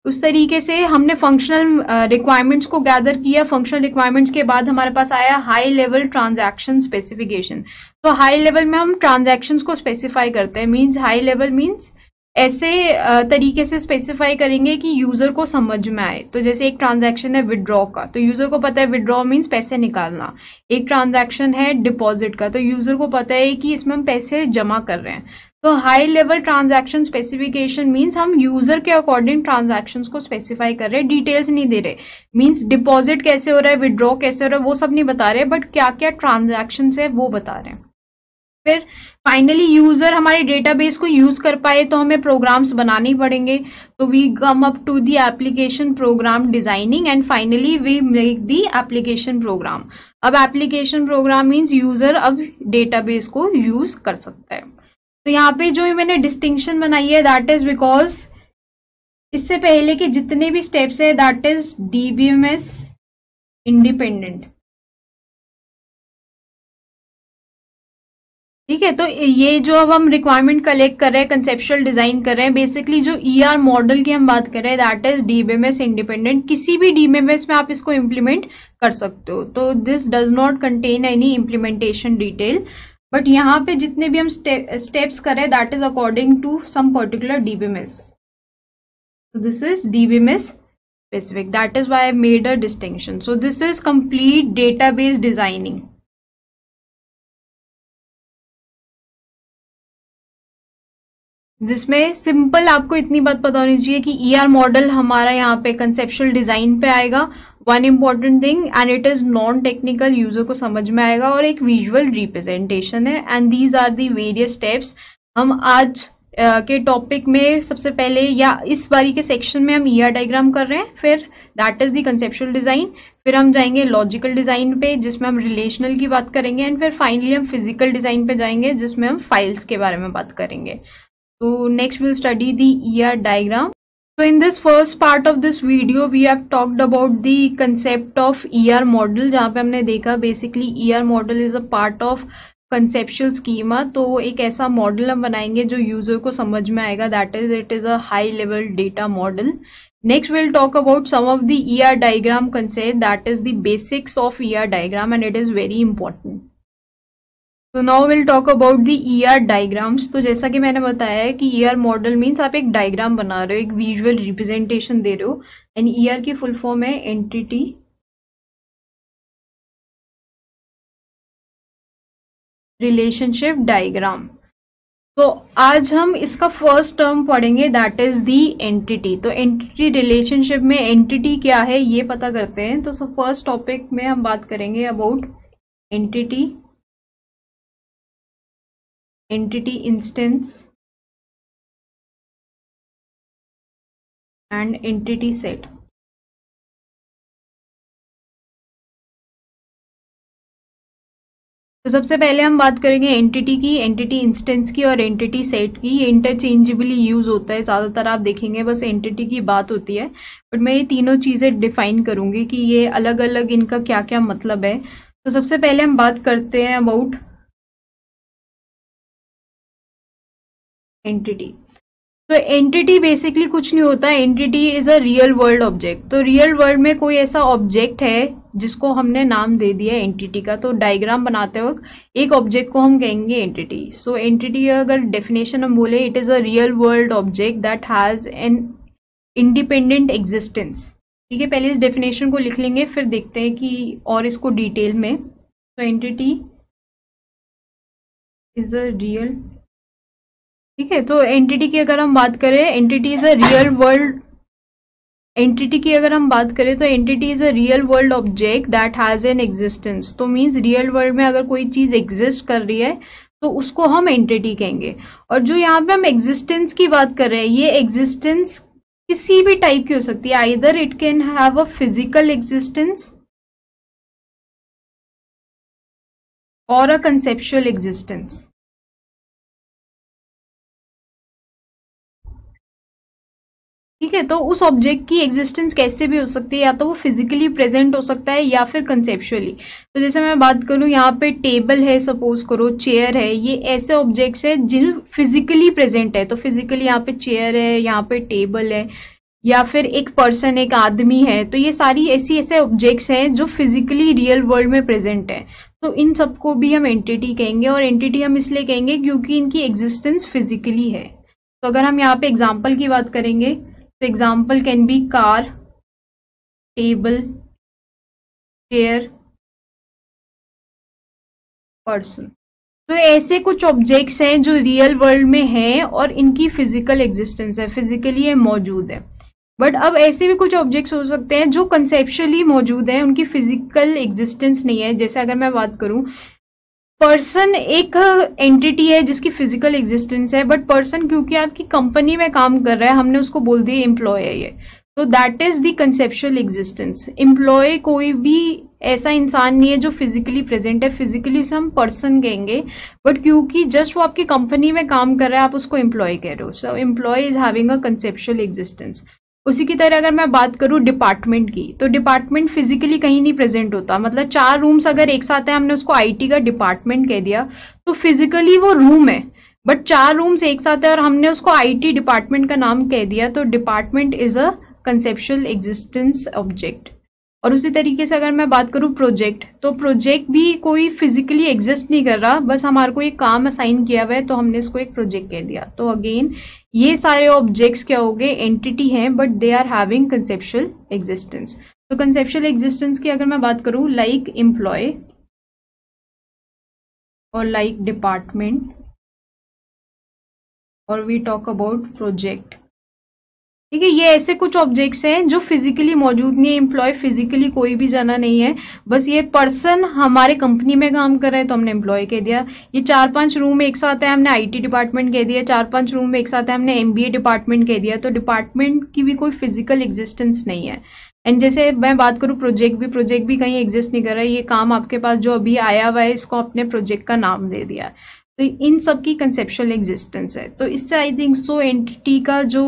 उस तरीके से हमने फंक्शनल रिक्वायरमेंट्स को गैदर किया। फंक्शनल रिक्वायरमेंट्स के बाद हमारे पास आया हाई लेवल ट्रांजैक्शन स्पेसिफिकेशन। तो हाई लेवल में हम ट्रांजैक्शंस को स्पेसिफाई करते हैं, मींस हाई लेवल मींस ऐसे तरीके से स्पेसिफाई करेंगे कि यूजर को समझ में आए। तो जैसे एक ट्रांजैक्शन है विड्रॉ का, तो यूजर को पता है विड्रॉ मीन्स पैसे निकालना। एक ट्रांजैक्शन है डिपॉजिट का, तो यूजर को पता है कि इसमें हम पैसे जमा कर रहे हैं। तो high level transaction specification means हम यूजर के अकॉर्डिंग ट्रांजैक्शंस को स्पेसिफाई कर रहे हैं, डिटेल्स नहीं दे रहे। मीन्स डिपॉजिट कैसे हो रहा है, विड्रॉ कैसे हो रहा है, वो सब नहीं बता रहे, बट क्या क्या ट्रांजैक्शन है वो बता रहे हैं। फिर फाइनली यूजर हमारे डेटाबेस को यूज कर पाए तो हमें प्रोग्राम्स बनाने पड़ेंगे। तो we come up to the application program designing and finally we make the application program. अब एप्लीकेशन प्रोग्राम मीन्स यूजर अब डेटाबेस को यूज कर सकता है। तो यहाँ पे जो मैंने डिस्टिंक्शन बनाई है दैट इज बिकॉज इससे पहले के जितने भी स्टेप्स है दैट इज डीबीएमएस इंडिपेंडेंट। ठीक है, तो ये जो अब हम रिक्वायरमेंट कलेक्ट कर रहे हैं, कंसेप्चुअल डिजाइन कर रहे हैं, बेसिकली जो ईआर मॉडल की हम बात कर रहे हैं दैट इज डीबीएमएस इंडिपेंडेंट। किसी भी डीबीएमएस में आप इसको इम्प्लीमेंट कर सकते हो। तो this does not contain any implementation detail, but यहाँ पे जितने भी हम स्टेप्स कर रहे हैं that is according to some particular DBMS. So this is DBMS specific. That is why I made a distinction. So this is complete database designing. जिसमें simple आपको इतनी बात पता होनी चाहिए कि ईआर मॉडल हमारा यहाँ पे कंसेप्चुअल डिजाइन पे आएगा, one important thing, and it is non technical, user को समझ में आएगा, और एक विजुअल रिप्रेजेंटेशन है। And these are the various steps. हम आज के टॉपिक में सबसे पहले या इस बारी के सेक्शन में हम ईआर डायग्राम कर रहे हैं, फिर that is the conceptual design, फिर हम जाएंगे लॉजिकल डिजाइन पे जिसमें हम रिलेशनल की बात करेंगे, एंड फिर फाइनली हम फिजिकल डिजाइन पे जाएंगे जिसमें हम फाइल्स के बारे में बात करेंगे। So next we'll study the ER diagram. So in this first part of this video we have talked about the concept of ER model, जहाँ पे हमने देखा basically ER model is a part of conceptual schema। तो एक ऐसा model हम बनाएंगे जो यूजर को समझ में आएगा, that is it is a high level data model. Next we'll talk about some of the ER diagram concept, that is the basics of ER diagram and it is very important. तो now will talk about the ER diagrams. तो जैसा कि मैंने बताया है कि ER model means आप एक डायग्राम बना रहे हो, एक विजुअल रिप्रेजेंटेशन दे रहे हो, एंड ईआर की फुल फॉर्म है एंटिटी रिलेशनशिप डायग्राम। तो आज हम इसका फर्स्ट टर्म पढ़ेंगे दैट इज दी एंटिटी। तो एंटिटी रिलेशनशिप में एंटिटी क्या है ये पता करते हैं। तो फर्स्ट टॉपिक में हम बात करेंगे about entity, entity instance and entity set। तो सबसे पहले हम बात करेंगे एंटिटी की, एंटिटी इंस्टेंस की और एंटिटी सेट की। ये इंटरचेंजेबली यूज होता है, ज्यादातर आप देखेंगे बस एंटिटी की बात होती है, बट मैं ये तीनों चीजें डिफाइन करूंगी कि ये अलग अलग इनका क्या क्या मतलब है। तो सबसे पहले हम बात करते हैं अबाउट एंटिटी। तो एंटिटी बेसिकली कुछ नहीं होता, entity is a real world object. तो रियल वर्ल्ड में कोई ऐसा ऑब्जेक्ट है जिसको हमने नाम दे दिया एंटिटी का। तो डायग्राम बनाते वक्त एक ऑब्जेक्ट को हम कहेंगे एंटिटी। सो एंटिटी अगर डेफिनेशन हम बोले, it is a real world object that has an independent existence. ठीक है, पहले इस डेफिनेशन को लिख लेंगे फिर देखते हैं कि और इसको डिटेल में। तो एंटिटी इज अ रियल, ठीक है, तो एंटिटी की अगर हम बात करें, entity is a real world, entity की अगर हम बात करें तो entity is a real world object that has an existence. तो मीन्स रियल वर्ल्ड में अगर कोई चीज एग्जिस्ट कर रही है तो उसको हम एंटिटी कहेंगे। और जो यहाँ पे हम एग्जिस्टेंस की बात कर रहे हैं, ये एग्जिस्टेंस किसी भी टाइप की हो सकती है, either it can have a physical existence और अ कंसेप्चुअल एग्जिस्टेंस। ठीक है, तो उस ऑब्जेक्ट की एग्जिस्टेंस कैसे भी हो सकती है, या तो वो फिजिकली प्रेजेंट हो सकता है या फिर कंसेप्चुअली। तो जैसे मैं बात करूं, यहाँ पे टेबल है, सपोज करो चेयर है, ये ऐसे ऑब्जेक्ट्स है जिन फिजिकली प्रेजेंट है। तो फिजिकली यहाँ पे चेयर है, यहाँ पे टेबल है, या फिर एक पर्सन, एक आदमी है। तो ये सारी ऐसे ऑब्जेक्ट्स हैं जो फिजिकली रियल वर्ल्ड में प्रेजेंट है। तो इन सबको भी हम एंटिटी कहेंगे, और एंटिटी हम इसलिए कहेंगे क्योंकि इनकी एग्जिस्टेंस फिजिकली है। तो अगर हम यहाँ पे एग्जाम्पल की बात करेंगे, तो example can be car, table, chair, person. तो ऐसे कुछ ऑब्जेक्ट्स हैं जो रियल वर्ल्ड में हैं और इनकी फिजिकल एग्जिस्टेंस है, फिजिकली ये मौजूद है। बट अब ऐसे भी कुछ ऑब्जेक्ट्स हो सकते हैं जो कंसेप्चुअली मौजूद हैं, उनकी फिजिकल एग्जिस्टेंस नहीं है। जैसे अगर मैं बात करूं, पर्सन एक एंटिटी है जिसकी फिजिकल एग्जिस्टेंस है, बट पर्सन क्योंकि आपकी कंपनी में काम कर रहा है, हमने उसको बोल दिया एम्प्लॉय है ये, तो that is the conceptual existence. Employee कोई भी ऐसा इंसान नहीं है जो फिजिकली प्रेजेंट है, फिजिकली उसे हम पर्सन कहेंगे, बट क्योंकि जस्ट वो आपकी कंपनी में काम कर रहा है, आप उसको एम्प्लॉय कह रहे हो। So employee is having a conceptual existence. उसी की तरह अगर मैं बात करूं डिपार्टमेंट की, तो डिपार्टमेंट फिजिकली कहीं नहीं प्रेजेंट होता। मतलब 4 रूम्स अगर एक साथ है, हमने उसको आईटी का डिपार्टमेंट कह दिया, तो फिजिकली वो रूम है, बट 4 रूम्स एक साथ है और हमने उसको आईटी डिपार्टमेंट का नाम कह दिया, तो department is a conceptual existence object. और उसी तरीके से अगर मैं बात करूं प्रोजेक्ट, तो प्रोजेक्ट भी कोई फिजिकली एग्जिस्ट नहीं कर रहा, बस हमारे को एक काम असाइन किया हुआ है, तो हमने इसको एक प्रोजेक्ट कह दिया। तो अगेन ये सारे ऑब्जेक्ट्स क्या हो गए, एंटिटी हैं, but they are having conceptual existence. तो कंसेप्चुअल एग्जिस्टेंस की अगर मैं बात करूं, लाइक एम्प्लॉय और लाइक डिपार्टमेंट, और वी टॉक अबाउट प्रोजेक्ट। ठीक है, ये ऐसे कुछ ऑब्जेक्ट्स हैं जो फिजिकली मौजूद नहीं है। एम्प्लॉय फिजिकली कोई भी जाना नहीं है, बस ये पर्सन हमारे कंपनी में काम कर रहा है तो हमने एम्प्लॉय कह दिया। ये 4-5 रूम एक साथ है, हमने आईटी डिपार्टमेंट कह दिया। 4-5 रूम एक साथ है, हमने एमबीए डिपार्टमेंट कह दिया। तो डिपार्टमेंट की भी कोई फिजिकल एग्जिस्टेंस नहीं है। एंड जैसे मैं बात करूँ प्रोजेक्ट भी कहीं एग्जिस्ट नहीं कर रहा है। ये काम आपके पास जो अभी आया हुआ है, इसको अपने प्रोजेक्ट का नाम दे दिया। तो इन सब की कंसेप्चुअल एग्जिस्टेंस है। तो इससे आई थिंक सो एंटिटी का जो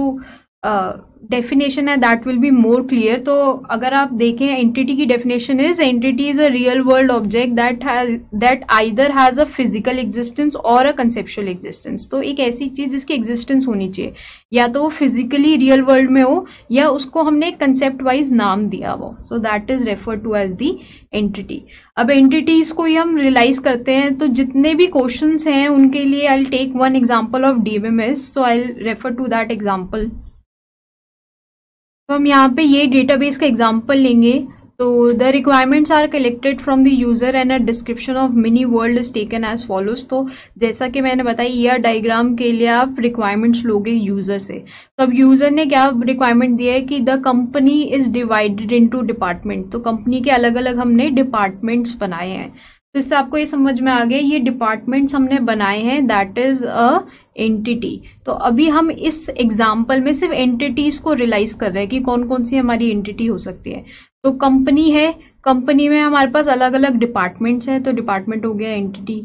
डेफिनेशन है that will be more clear. तो अगर आप देखें, एंटिटी की definition is, entity is a real world object that either has a physical existence और अ कंसेप्चुअल एग्जिस्टेंस। तो एक ऐसी चीज जिसकी एग्जिस्टेंस होनी चाहिए, या तो वो फिजिकली रियल वर्ल्ड में हो, या उसको हमने कंसेप्ट वाइज नाम दिया हो। So that is refer to as the entity. अब एंटिटीज को ही हम रियलाइज करते हैं, तो जितने भी क्वेश्चंस हैं उनके लिए I will take one example of DBMS. So I will refer to that example. तो हम यहाँ पे ये डेटाबेस का एग्जांपल लेंगे। तो the requirements are collected from the user and a description of mini world is taken as follows. तो जैसा कि मैंने बताया, ईआर डायग्राम के लिए आप रिक्वायरमेंट्स लोगे यूजर से। तो अब यूजर ने क्या रिक्वायरमेंट दिया है कि the company is divided into department. तो कंपनी के अलग अलग हमने डिपार्टमेंट्स बनाए हैं। तो इससे आपको ये समझ में आ गया, ये डिपार्टमेंट्स हमने बनाए हैं, दैट इज अ एंटिटी। तो अभी हम इस एग्जाम्पल में सिर्फ एंटिटीज को रियलाइज कर रहे हैं कि कौन कौन सी हमारी एंटिटी हो सकती है। तो कंपनी है, कंपनी में हमारे पास अलग अलग डिपार्टमेंट्स हैं, तो डिपार्टमेंट हो गया entity.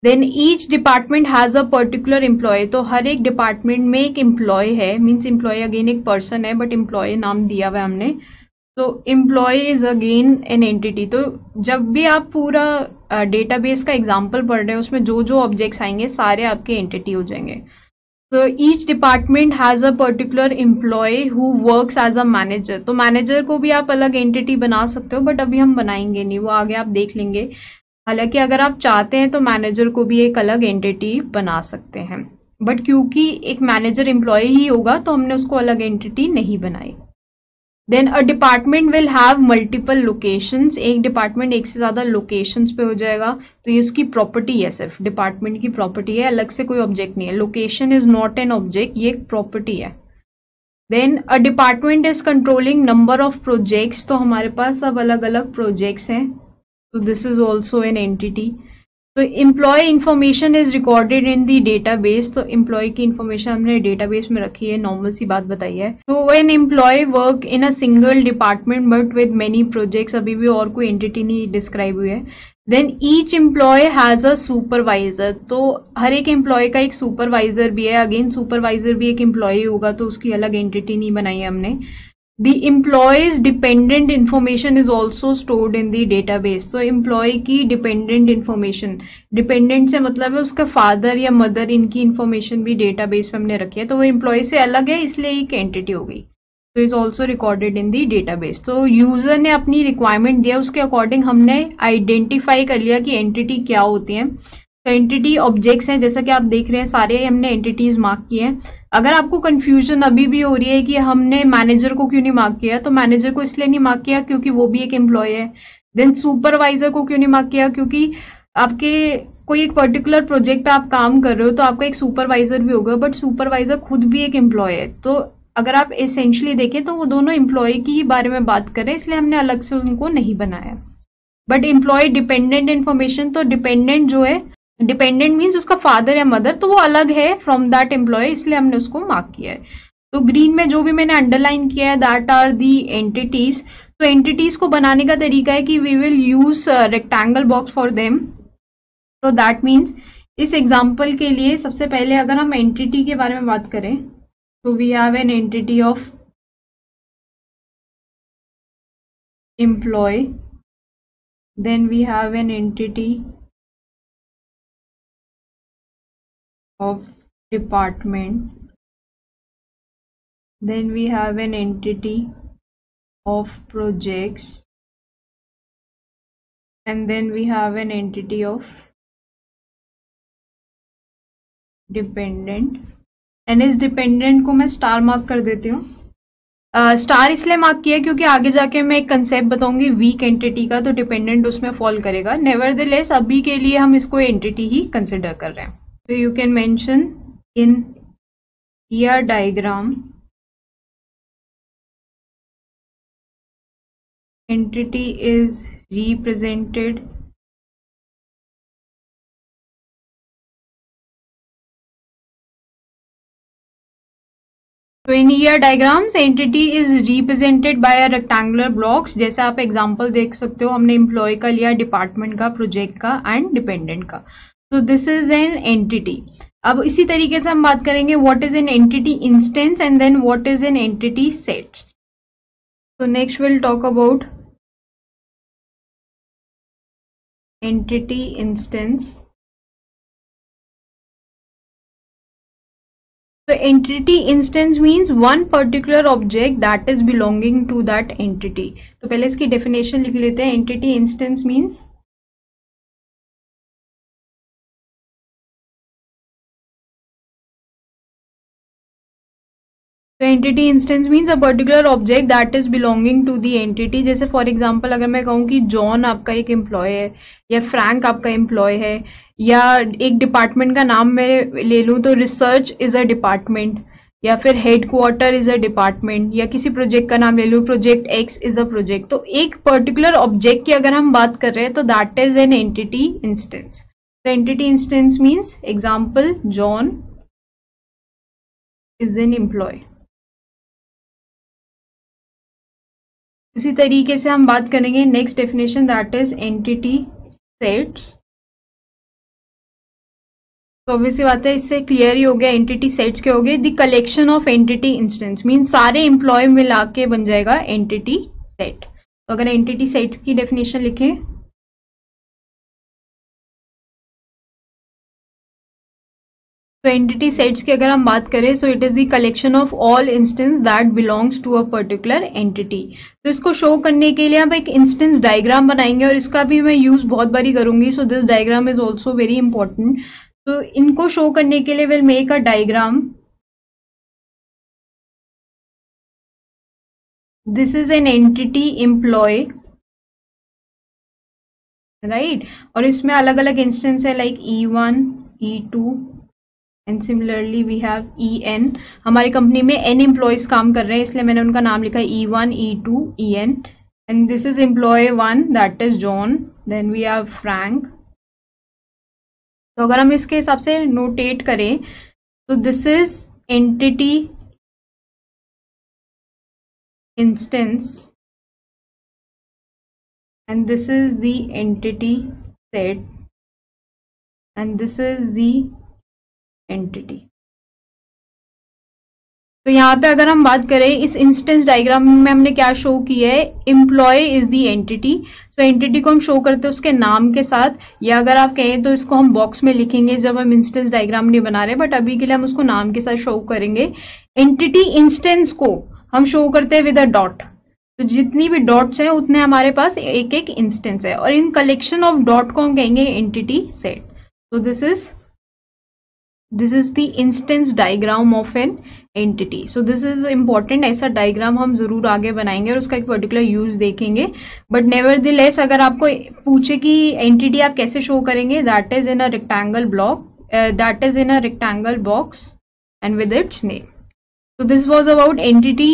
Then each department has a particular employee. तो हर एक डिपार्टमेंट में एक एम्प्लॉय है, मीन्स एम्प्लॉय अगेन एक पर्सन है, बट एम्प्लॉय नाम दिया हुआ है हमने। तो employee is again an entity. तो जब भी आप पूरा डेटाबेस का एग्जांपल पढ़ रहे हैं, उसमें जो जो ऑब्जेक्ट्स आएंगे सारे आपके एंटिटी हो जाएंगे। तो each department has a particular employee who works as a manager. तो मैनेजर को भी आप अलग एंटिटी बना सकते हो, बट अभी हम बनाएंगे नहीं, वो आगे आप देख लेंगे। हालांकि अगर आप चाहते हैं तो मैनेजर को भी एक अलग एंटिटी बना सकते हैं, बट क्योंकि एक मैनेजर एम्प्लॉय ही होगा तो हमने उसको अलग एंटिटी नहीं बनाई। Then a department will have multiple locations. एक डिपार्टमेंट एक से ज्यादा लोकेशंस पे हो जाएगा। तो ये उसकी प्रॉपर्टी है, सिर्फ डिपार्टमेंट की प्रॉपर्टी है, अलग से कोई ऑब्जेक्ट नहीं है। Location is not an object, ये एक प्रॉपर्टी है। Then a department is controlling number of projects. तो हमारे पास अब अलग अलग प्रोजेक्ट्स हैं, तो this is also an entity. तो employee information is recorded in the database, तो एम्प्लॉय की इंफॉर्मेशन हमने डेटाबेस में रखी है, नॉर्मल सी बात बताई है। तो when employee work in a single department but with many projects, अभी भी और कोई एंटिटी नहीं डिस्क्राइब हुई है, then each employee has a supervisor, तो हर एक एम्प्लॉय का एक सुपरवाइजर भी है। अगेन सुपरवाइजर भी एक एम्प्लॉय होगा, तो उसकी अलग एंटिटी नहीं बनाई है हमने। The employee's dependent information is also stored in the database. So employee की dependent information, dependent से मतलब है उसका फादर या मदर, इनकी इंफॉर्मेशन भी डेटाबेस में हमने रखी है, तो वो एम्प्लॉय से अलग है, इसलिए एक एंटिटी हो गई। तो is also recorded in the database. तो यूजर ने अपनी रिक्वायरमेंट दिया, उसके अकॉर्डिंग हमने आइडेंटिफाई कर लिया कि एंटिटी क्या होती है। तो एंटिटी ऑब्जेक्ट्स हैं, जैसा कि आप देख रहे हैं सारे हमने एंटिटीज मार्क किए हैं। अगर आपको कंफ्यूजन अभी भी हो रही है कि हमने मैनेजर को क्यों नहीं मार्क किया, तो मैनेजर को इसलिए नहीं मार्क किया क्योंकि वो भी एक एम्प्लॉय है। देन सुपरवाइजर को क्यों नहीं मार्क किया, क्योंकि आपके कोई एक पर्टिकुलर प्रोजेक्ट पे आप काम कर रहे हो तो आपका एक सुपरवाइजर भी होगा, बट सुपरवाइजर खुद भी एक एम्प्लॉय है। तो अगर आप एसेंशियली देखें तो वो दोनों एम्प्लॉय की ही बारे में बात कर रहे हैं, इसलिए हमने अलग से उनको नहीं बनाया। बट एम्प्लॉय डिपेंडेंट इन्फॉर्मेशन, तो डिपेंडेंट जो है, डिपेंडेंट मीन्स उसका फादर या मदर, तो वो अलग है फ्रॉम दैट एम्प्लॉय, इसलिए हमने उसको मार्क किया है। तो ग्रीन में जो भी मैंने अंडरलाइन किया है दैट आर दी एंटिटीज। तो एंटिटीज को बनाने का तरीका है कि we will use rectangle box for them. तो दैट मीन्स इस एग्जाम्पल के लिए सबसे पहले अगर हम एंटिटी के बारे में बात करें, तो we have an entity of employee, then we have an entity of department, then we have an entity of projects, and then we have an entity of dependent। and इस dependent को मैं star mark कर देती हूँ। Star इसलिए mark किया क्योंकि आगे जाके मैं एक कंसेप्ट बताऊंगी वीक एंटिटी का, तो डिपेंडेंट उसमें फॉल करेगा। नेवरदलेस अभी के लिए हम इसको एंटिटी ही कंसिडर कर रहे हैं। So you can mention in ER diagram entity is represented तो इन ER diagrams entity is represented by a rectangular blocks। जैसे आप एग्जांपल देख सकते हो, हमने एम्प्लॉय का लिया, डिपार्टमेंट का, प्रोजेक्ट का एंड डिपेंडेंट का। तो दिस इज एन एंटिटी। अब इसी तरीके से हम बात करेंगे what is an entity instance and then what is an entity sets. तो next will talk about entity instance. तो entity instance means one particular object that is belonging to that entity. तो पहले इसकी डेफिनेशन लिख लेते हैं। Entity instance means तो entity instance means a particular object that is belonging to the entity. जैसे for example अगर मैं कहूँ कि जॉन आपका एक एम्प्लॉय है या फ्रैंक आपका एम्प्लॉय है, या एक डिपार्टमेंट का नाम मैं ले लूँ तो रिसर्च इज अ डिपार्टमेंट, या फिर हेडक्वार्टर इज अ डिपार्टमेंट, या किसी प्रोजेक्ट का नाम ले लूँ project x is a project. तो एक पर्टिकुलर ऑब्जेक्ट की अगर हम बात कर रहे हैं तो that is an entity instance. तो entity instance means example John is an employee. उसी तरीके से हम बात करेंगे next definition that is entity sets. तो ऑब्वियसली बात है, इससे क्लियर ही हो गया एंटिटी सेट्स के हो गए। The collection of entity instance mean सारे एम्प्लॉय मिला के बन जाएगा एंटिटी सेट। तो अगर एंटिटी सेट की डेफिनेशन लिखें, तो एंटिटी सेट्स की अगर हम बात करें so it is the collection of all instance that belongs to a particular entity. तो इसको शो करने के लिए हम एक इंस्टेंस डायग्राम बनाएंगे और इसका भी मैं यूज बहुत बारी करूंगी। So this diagram is also very important. तो इनको शो करने के लिए will make a diagram. This is an entity employee, right, और इसमें अलग अलग इंस्टेंस है like E1, E2 and similarly we have EN। हमारी कंपनी में N एम्प्लॉयज काम कर रहे हैं, इसलिए मैंने उनका नाम लिखा है E1, E2, EN। And this is employee 1 that is John, then we have Frank, तो अगर हम इसके हिसाब से नोटेट करें तो this is entity instance and this is the entity set and this is the entity. तो यहाँ पे अगर हम बात करें इस इंस्टेंस डायग्राम में हमने क्या शो किया है, employee is the entity. So entity को हम शो करते हैं उसके नाम के साथ, या अगर आप कहें तो इसको हम बॉक्स में लिखेंगे जब हम इंस्टेंस डायग्राम नहीं बना रहे, बट अभी के लिए हम उसको नाम के साथ शो करेंगे. एंटिटी इंस्टेंस को हम शो करते हैं विद अ डॉट. तो जितनी भी डॉट्स हैं उतने हमारे पास एक एक इंस्टेंस है, और इन कलेक्शन ऑफ डॉट को हम कहेंगे एंटिटी सेट. तो this is the instance diagram of an entity. So this is important. ऐसा डायग्राम हम जरूर आगे बनाएंगे और उसका एक पर्टिकुलर यूज देखेंगे. बट नेवरदलेस अगर आपको पूछे कि एंटिटी आप कैसे शो करेंगे, that is in a rectangle box and with its name. So this was about entity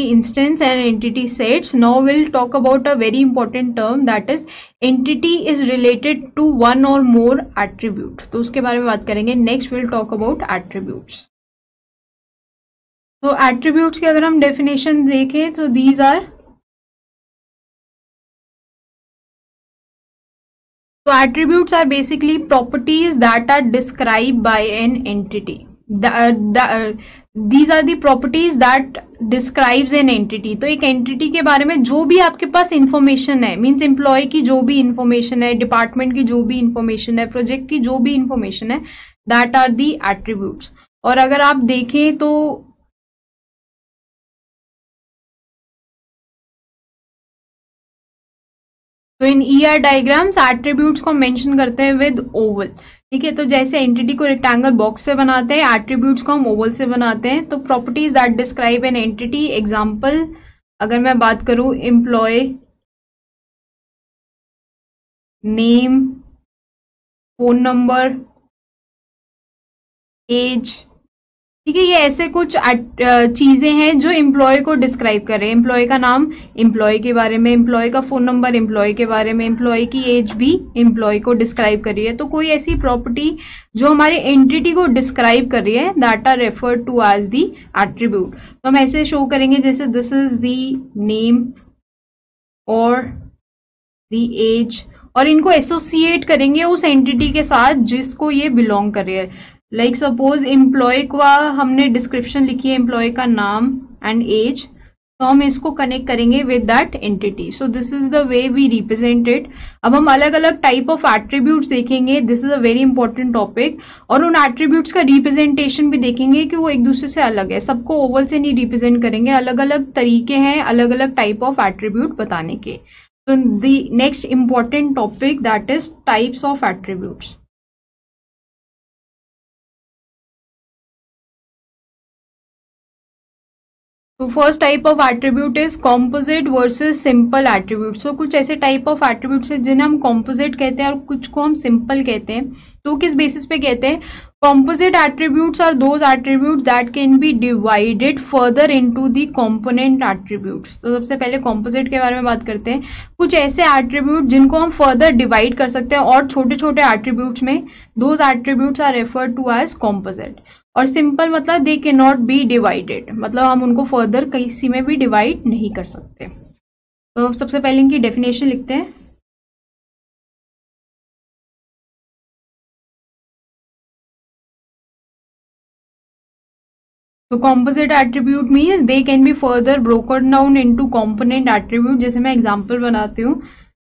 instance and entity sets. Now we'll talk about a very important term, that is entity is related to one or more attribute. तो उसके बारे में बात करेंगे. Next we'll talk about attributes. So attributes की अगर हम definition देखें तो these are, so attributes are basically properties that are described by an entity. These are the properties that describes an entity. तो एक एंटिटी के बारे में जो भी आपके पास इंफॉर्मेशन है, मीन्स एम्प्लॉय की जो भी इंफॉर्मेशन है, डिपार्टमेंट की जो भी इंफॉर्मेशन है, प्रोजेक्ट की जो भी इंफॉर्मेशन है, दैट आर दी एट्रीब्यूट्स. और अगर आप देखें तो इन ईआर डायग्राम्स एट्रीब्यूट्स को मेंशन करते हैं विद ओवल. ठीक है, तो जैसे एंटिटी को रेक्टेंगल बॉक्स से बनाते हैं, एट्रीब्यूट्स को हम ओवल से बनाते हैं. तो properties that describe an entity, example अगर मैं बात करूं, employee, name, phone number, age. ठीक है, ये ऐसे कुछ चीजें हैं जो एम्प्लॉय को डिस्क्राइब कर रहे हैं. एम्प्लॉय का नाम एम्प्लॉय के बारे में, एम्प्लॉय का फोन नंबर एम्प्लॉय के बारे में, एम्प्लॉय की एज भी एम्प्लॉय को डिस्क्राइब कर रही है. तो कोई ऐसी प्रॉपर्टी जो हमारी एंटिटी को डिस्क्राइब कर रही है, that are referred to as the attribute. तो हम ऐसे शो करेंगे जैसे दिस इज दी नेम और दी एज, और इनको एसोसिएट करेंगे उस एंटिटी के साथ जिसको ये बिलोंग कर रही है. लाइक सपोज एम्प्लॉय का हमने डिस्क्रिप्शन लिखी है, एम्प्लॉय का नाम एंड एज, तो हम इसको कनेक्ट करेंगे with that entity. So this is the way we represent it. अब हम अलग अलग टाइप ऑफ एट्रीब्यूट्स देखेंगे. This is a very important topic. और उन एट्रीब्यूट्स का रिप्रेजेंटेशन भी देखेंगे कि वो एक दूसरे से अलग है. सबको ओवल से नहीं रिप्रेजेंट करेंगे, अलग अलग तरीके हैं अलग अलग टाइप ऑफ एट्रीब्यूट बताने के. तो the next important topic that is types of attributes. तो first type of attribute is composite versus simple attribute. So कुछ ऐसे टाइप ऑफ एट्रीब्यूट्स हैं जिन्हें हम कॉम्पोजिट कहते हैं और कुछ को हम सिंपल कहते हैं. तो किस बेसिस पे कहते हैं? Composite attributes are those attributes that can be divided further into the component attributes. तो सबसे पहले कॉम्पोजिट के बारे में बात करते हैं. कुछ ऐसे एट्रीब्यूट जिनको हम फर्दर डिवाइड कर सकते हैं और छोटे छोटे एट्रीब्यूट्स में, those attributes are referred to as composite. और सिंपल मतलब they can not be divided, मतलब हम उनको फर्दर किसी में भी डिवाइड नहीं कर सकते. तो सबसे पहले इनकी डेफिनेशन लिखते हैं. तो composite attribute means they can be further broken down into component attribute. जैसे मैं एग्जांपल बनाती हूँ,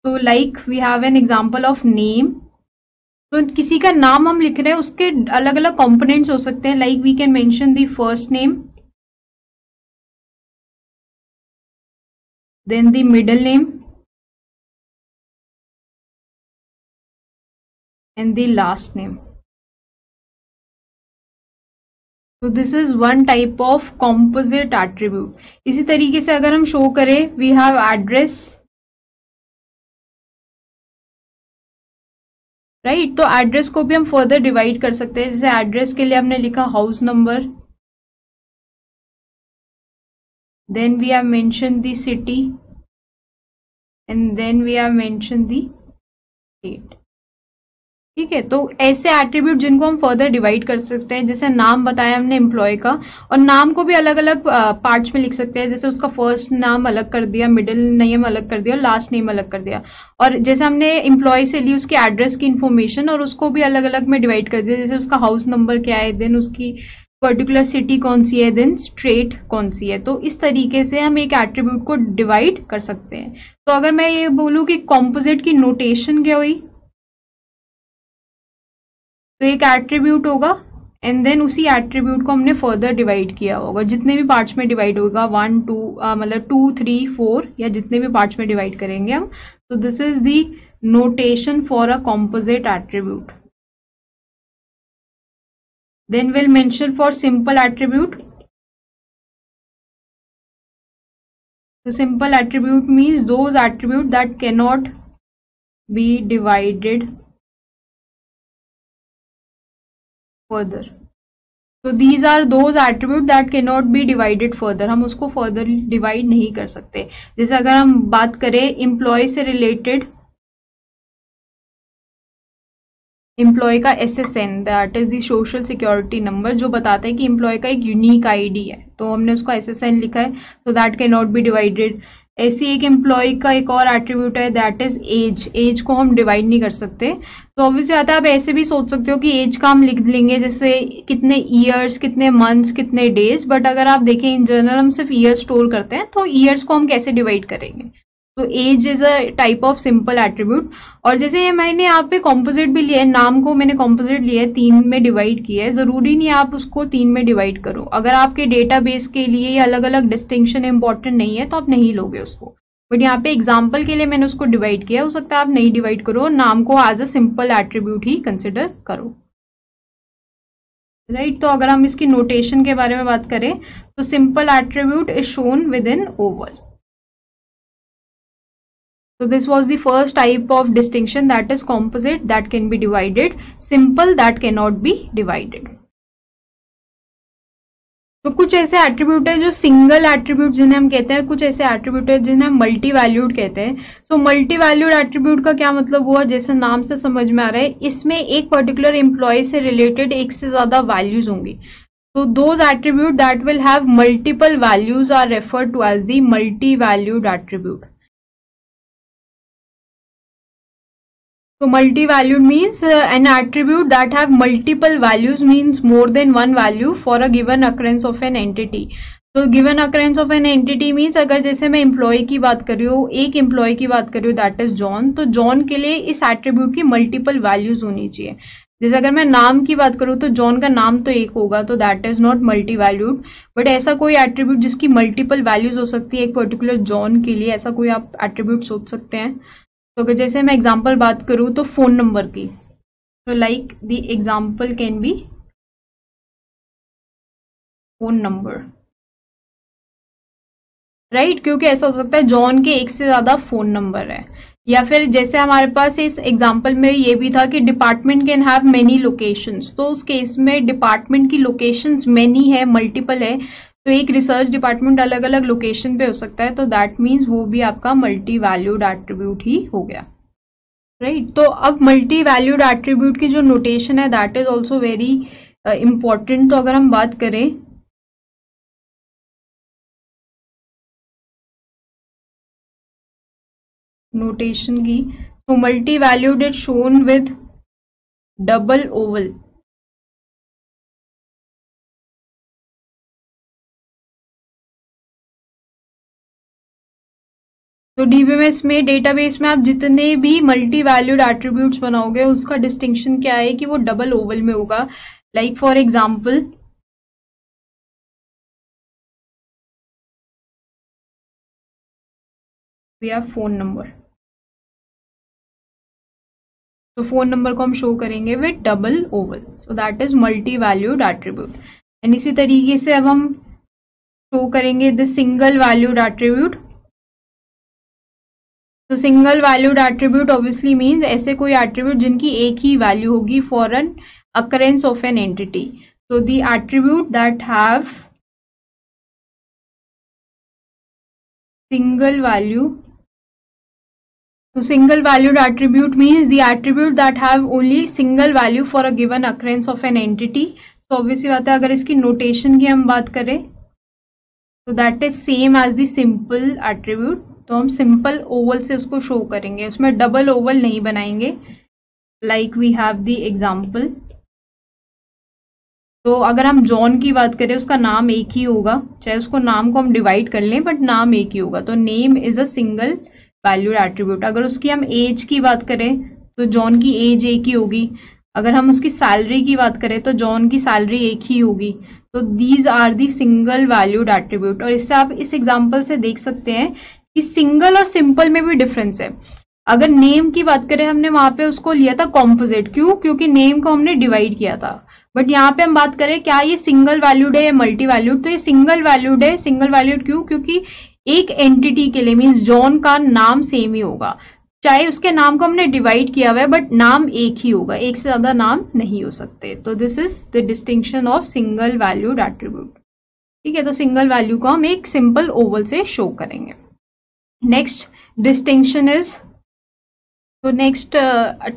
तो like we have an example of name. तो किसी का नाम हम लिख रहे हैं, उसके अलग अलग कंपोनेंट्स हो सकते हैं. Like we can mention the first name, then the middle name and the last name. तो this is one type of composite attribute. इसी तरीके से अगर हम शो करें, वी हैव एड्रेस, राइट. तो एड्रेस को भी हम फर्दर डिवाइड कर सकते हैं. जैसे एड्रेस के लिए हमने लिखा house number, then we have mention the city and then we have mention the state. ठीक है, तो ऐसे एट्रीब्यूट जिनको हम फर्दर डिवाइड कर सकते हैं, जैसे नाम बताया हमने एम्प्लॉय का, और नाम को भी अलग अलग पार्ट्स में लिख सकते हैं, जैसे उसका फर्स्ट नाम अलग कर दिया, मिडिल नेम अलग कर दिया और लास्ट नेम अलग कर दिया। और जैसे हमने एम्प्लॉय से ली उसकी एड्रेस की इन्फॉर्मेशन और उसको भी अलग अलग में डिवाइड कर दिया, जैसे उसका हाउस नंबर क्या है, देन उसकी पर्टिकुलर सिटी कौन सी है, देन स्ट्रेट कौन सी है। तो इस तरीके से हम एक एट्रीब्यूट को डिवाइड कर सकते हैं। तो अगर मैं ये बोलूँ कि कॉम्पोजिट की नोटेशन क्या हुई, तो एक एट्रीब्यूट होगा एंड देन उसी एट्रीब्यूट को हमने फर्दर डिवाइड किया होगा, जितने भी पार्ट्स में डिवाइड होगा, 1 2 मतलब 2 3 4 या जितने भी पार्ट्स में डिवाइड करेंगे हम। तो this is the notation for a composite attribute. Then will mention for simple attribute. तो simple attribute means those attribute that cannot be divided further. So these are those attributes that cannot be divided further. हम उसको further divide नहीं कर सकते। जैसे अगर हम बात करें एम्प्लॉय से रिलेटेड, एम्प्लॉय का SSN that is the social security number, जो बताता है कि एम्प्लॉय का एक यूनिक आईडी है, तो हमने उसका SSN लिखा है, so that can not be divided. ऐसी एक एम्प्लॉय का एक और एट्रीब्यूट है दैट इज एज, एज को हम डिवाइड नहीं कर सकते। तो ऑब्वियसली आता है, आप ऐसे भी सोच सकते हो कि एज का हम लिख लेंगे जैसे कितने ईयर्स, कितने मंथ्स, कितने डेज, बट अगर आप देखें इन जनरल हम सिर्फ ईयर स्टोर करते हैं, तो ईयर्स को हम कैसे डिवाइड करेंगे। तो age is a type of simple attribute. और जैसे ये मैंने यहाँ पे कॉम्पोजिट भी लिया है, नाम को मैंने कॉम्पोजिट लिया है, 3 में डिवाइड किया है, जरूरी नहीं आप उसको 3 में डिवाइड करो। अगर आपके डेटाबेस के लिए ये अलग अलग डिस्टिंक्शन इंपॉर्टेंट नहीं है तो आप नहीं लोगे उसको, बट यहाँ पे एग्जाम्पल के लिए मैंने उसको डिवाइड किया। हो सकता है आप नहीं डिवाइड करो, नाम को एज अ सिंपल एट्रीब्यूट ही कंसिडर करो, राइट। तो अगर हम इसकी नोटेशन के बारे में बात करें, तो simple attribute is shown with in Oval. So this was the first type of distinction, that is composite that can be divided, simple that cannot be divided. तो कुछ ऐसे एट्रीब्यूट है जो सिंगल एट्रीब्यूट जिन्हें हम कहते हैं, कुछ ऐसे एट्रीब्यूट है जिन्हें हम मल्टी वैल्यूड कहते हैं। सो मल्टी वैल्यूड एट्रीब्यूट का क्या मतलब हुआ, जैसे नाम से समझ में आ रहा है, इसमें एक पर्टिकुलर एम्प्लॉय से रिलेटेड एक से ज्यादा वैल्यूज होंगी। So those attribute that will have multiple values are referred to as the multi-valued attribute. So multi-valued means an attribute that have multiple values, means more than one value for a given occurrence of an entity. तो given occurrence of an entity means, अगर जैसे मैं employ की बात कर रही हूँ, एक एम्प्लॉय की बात कर रही हूँ दैट इज जॉन, तो जॉन के लिए इस एट्रीब्यूट की मल्टीपल वैल्यूज होनी चाहिए। जैसे अगर मैं नाम की बात करूँ तो जॉन का नाम तो एक होगा, तो that is not multi valued. But ऐसा कोई एट्रीब्यूट जिसकी मल्टीपल वैल्यूज हो सकती है एक पर्टिकुलर जॉन के लिए, ऐसा कोई आप एट्रीब्यूट सोच सकते हैं। तो अगर जैसे मैं एग्जांपल बात करूँ तो फोन नंबर की, तो like the example can be phone number, right, क्योंकि ऐसा हो सकता है जॉन के एक से ज्यादा फोन नंबर है। या फिर जैसे हमारे पास इस एग्जांपल में ये भी था कि department can have many locations, तो उस केस में डिपार्टमेंट की लोकेशंस मेनी है, मल्टीपल है, तो एक रिसर्च डिपार्टमेंट अलग अलग लोकेशन पे हो सकता है, तो दैट मीन्स वो भी आपका मल्टी वैल्यूड एट्रीब्यूट ही हो गया, राइट। तो अब मल्टी वैल्यूड एट्रीब्यूट की जो नोटेशन है that is also very important. तो अगर हम बात करें नोटेशन की, तो multi valued is shown with double Oval. तो डीबीएमएस में, डेटाबेस में आप जितने भी मल्टी वैल्यूड एट्रीब्यूट्स बनाओगे उसका डिस्टिंक्शन क्या है कि वो डबल ओवल में होगा। Like for example we have phone number, तो फोन नंबर को हम शो करेंगे with double oval, so that is multi valued attribute. And इसी तरीके से अब हम शो करेंगे द सिंगल वैल्यूड एट्रीब्यूट। तो single valued attribute obviously means ऐसे कोई एट्रीब्यूट जिनकी एक ही वैल्यू होगी for an occurrence of an entity. So the attribute that have single value So single valued attribute means the attribute that have only single value for a given occurrence of an entity. So obviously बात है, अगर इसकी notation की हम बात करें तो that is same as the simple attribute. तो हम simple oval से उसको show करेंगे, उसमें double oval नहीं बनाएंगे. Like we have the example. तो अगर हम जॉन की बात करें उसका नाम एक ही होगा, चाहे उसको नाम को हम डिवाइड कर लें बट नाम एक ही होगा. तो name is a single valued attribute. अगर उसकी हम एज की बात करें तो जॉन की एज एक ही होगी. अगर हम उसकी सैलरी की बात करें तो जॉन की सैलरी एक ही होगी. तो these are the single valued attribute. और इससे आप इस एग्जांपल से देख सकते हैं कि सिंगल और सिंपल में भी डिफरेंस है. अगर नेम की बात करें, हमने वहां पे उसको लिया था कॉम्पोजिट. क्यों? क्योंकि नेम को हमने डिवाइड किया था. बट यहाँ पे हम बात करें क्या ये सिंगल वैल्यूड है या मल्टी वैल्यूड, तो ये सिंगल वैल्यूड है. सिंगल वैल्यूड क्यों? क्योंकि एक एंटिटी के लिए मीन्स जॉन का नाम सेम ही होगा, चाहे उसके नाम को हमने डिवाइड किया हुआ है बट नाम एक ही होगा, एक से ज्यादा नाम नहीं हो सकते. तो this is the distinction of single valued attribute. ठीक है, तो सिंगल वैल्यू को हम एक सिंपल ओवल से शो करेंगे. नेक्स्ट डिस्टिंक्शन इज, तो next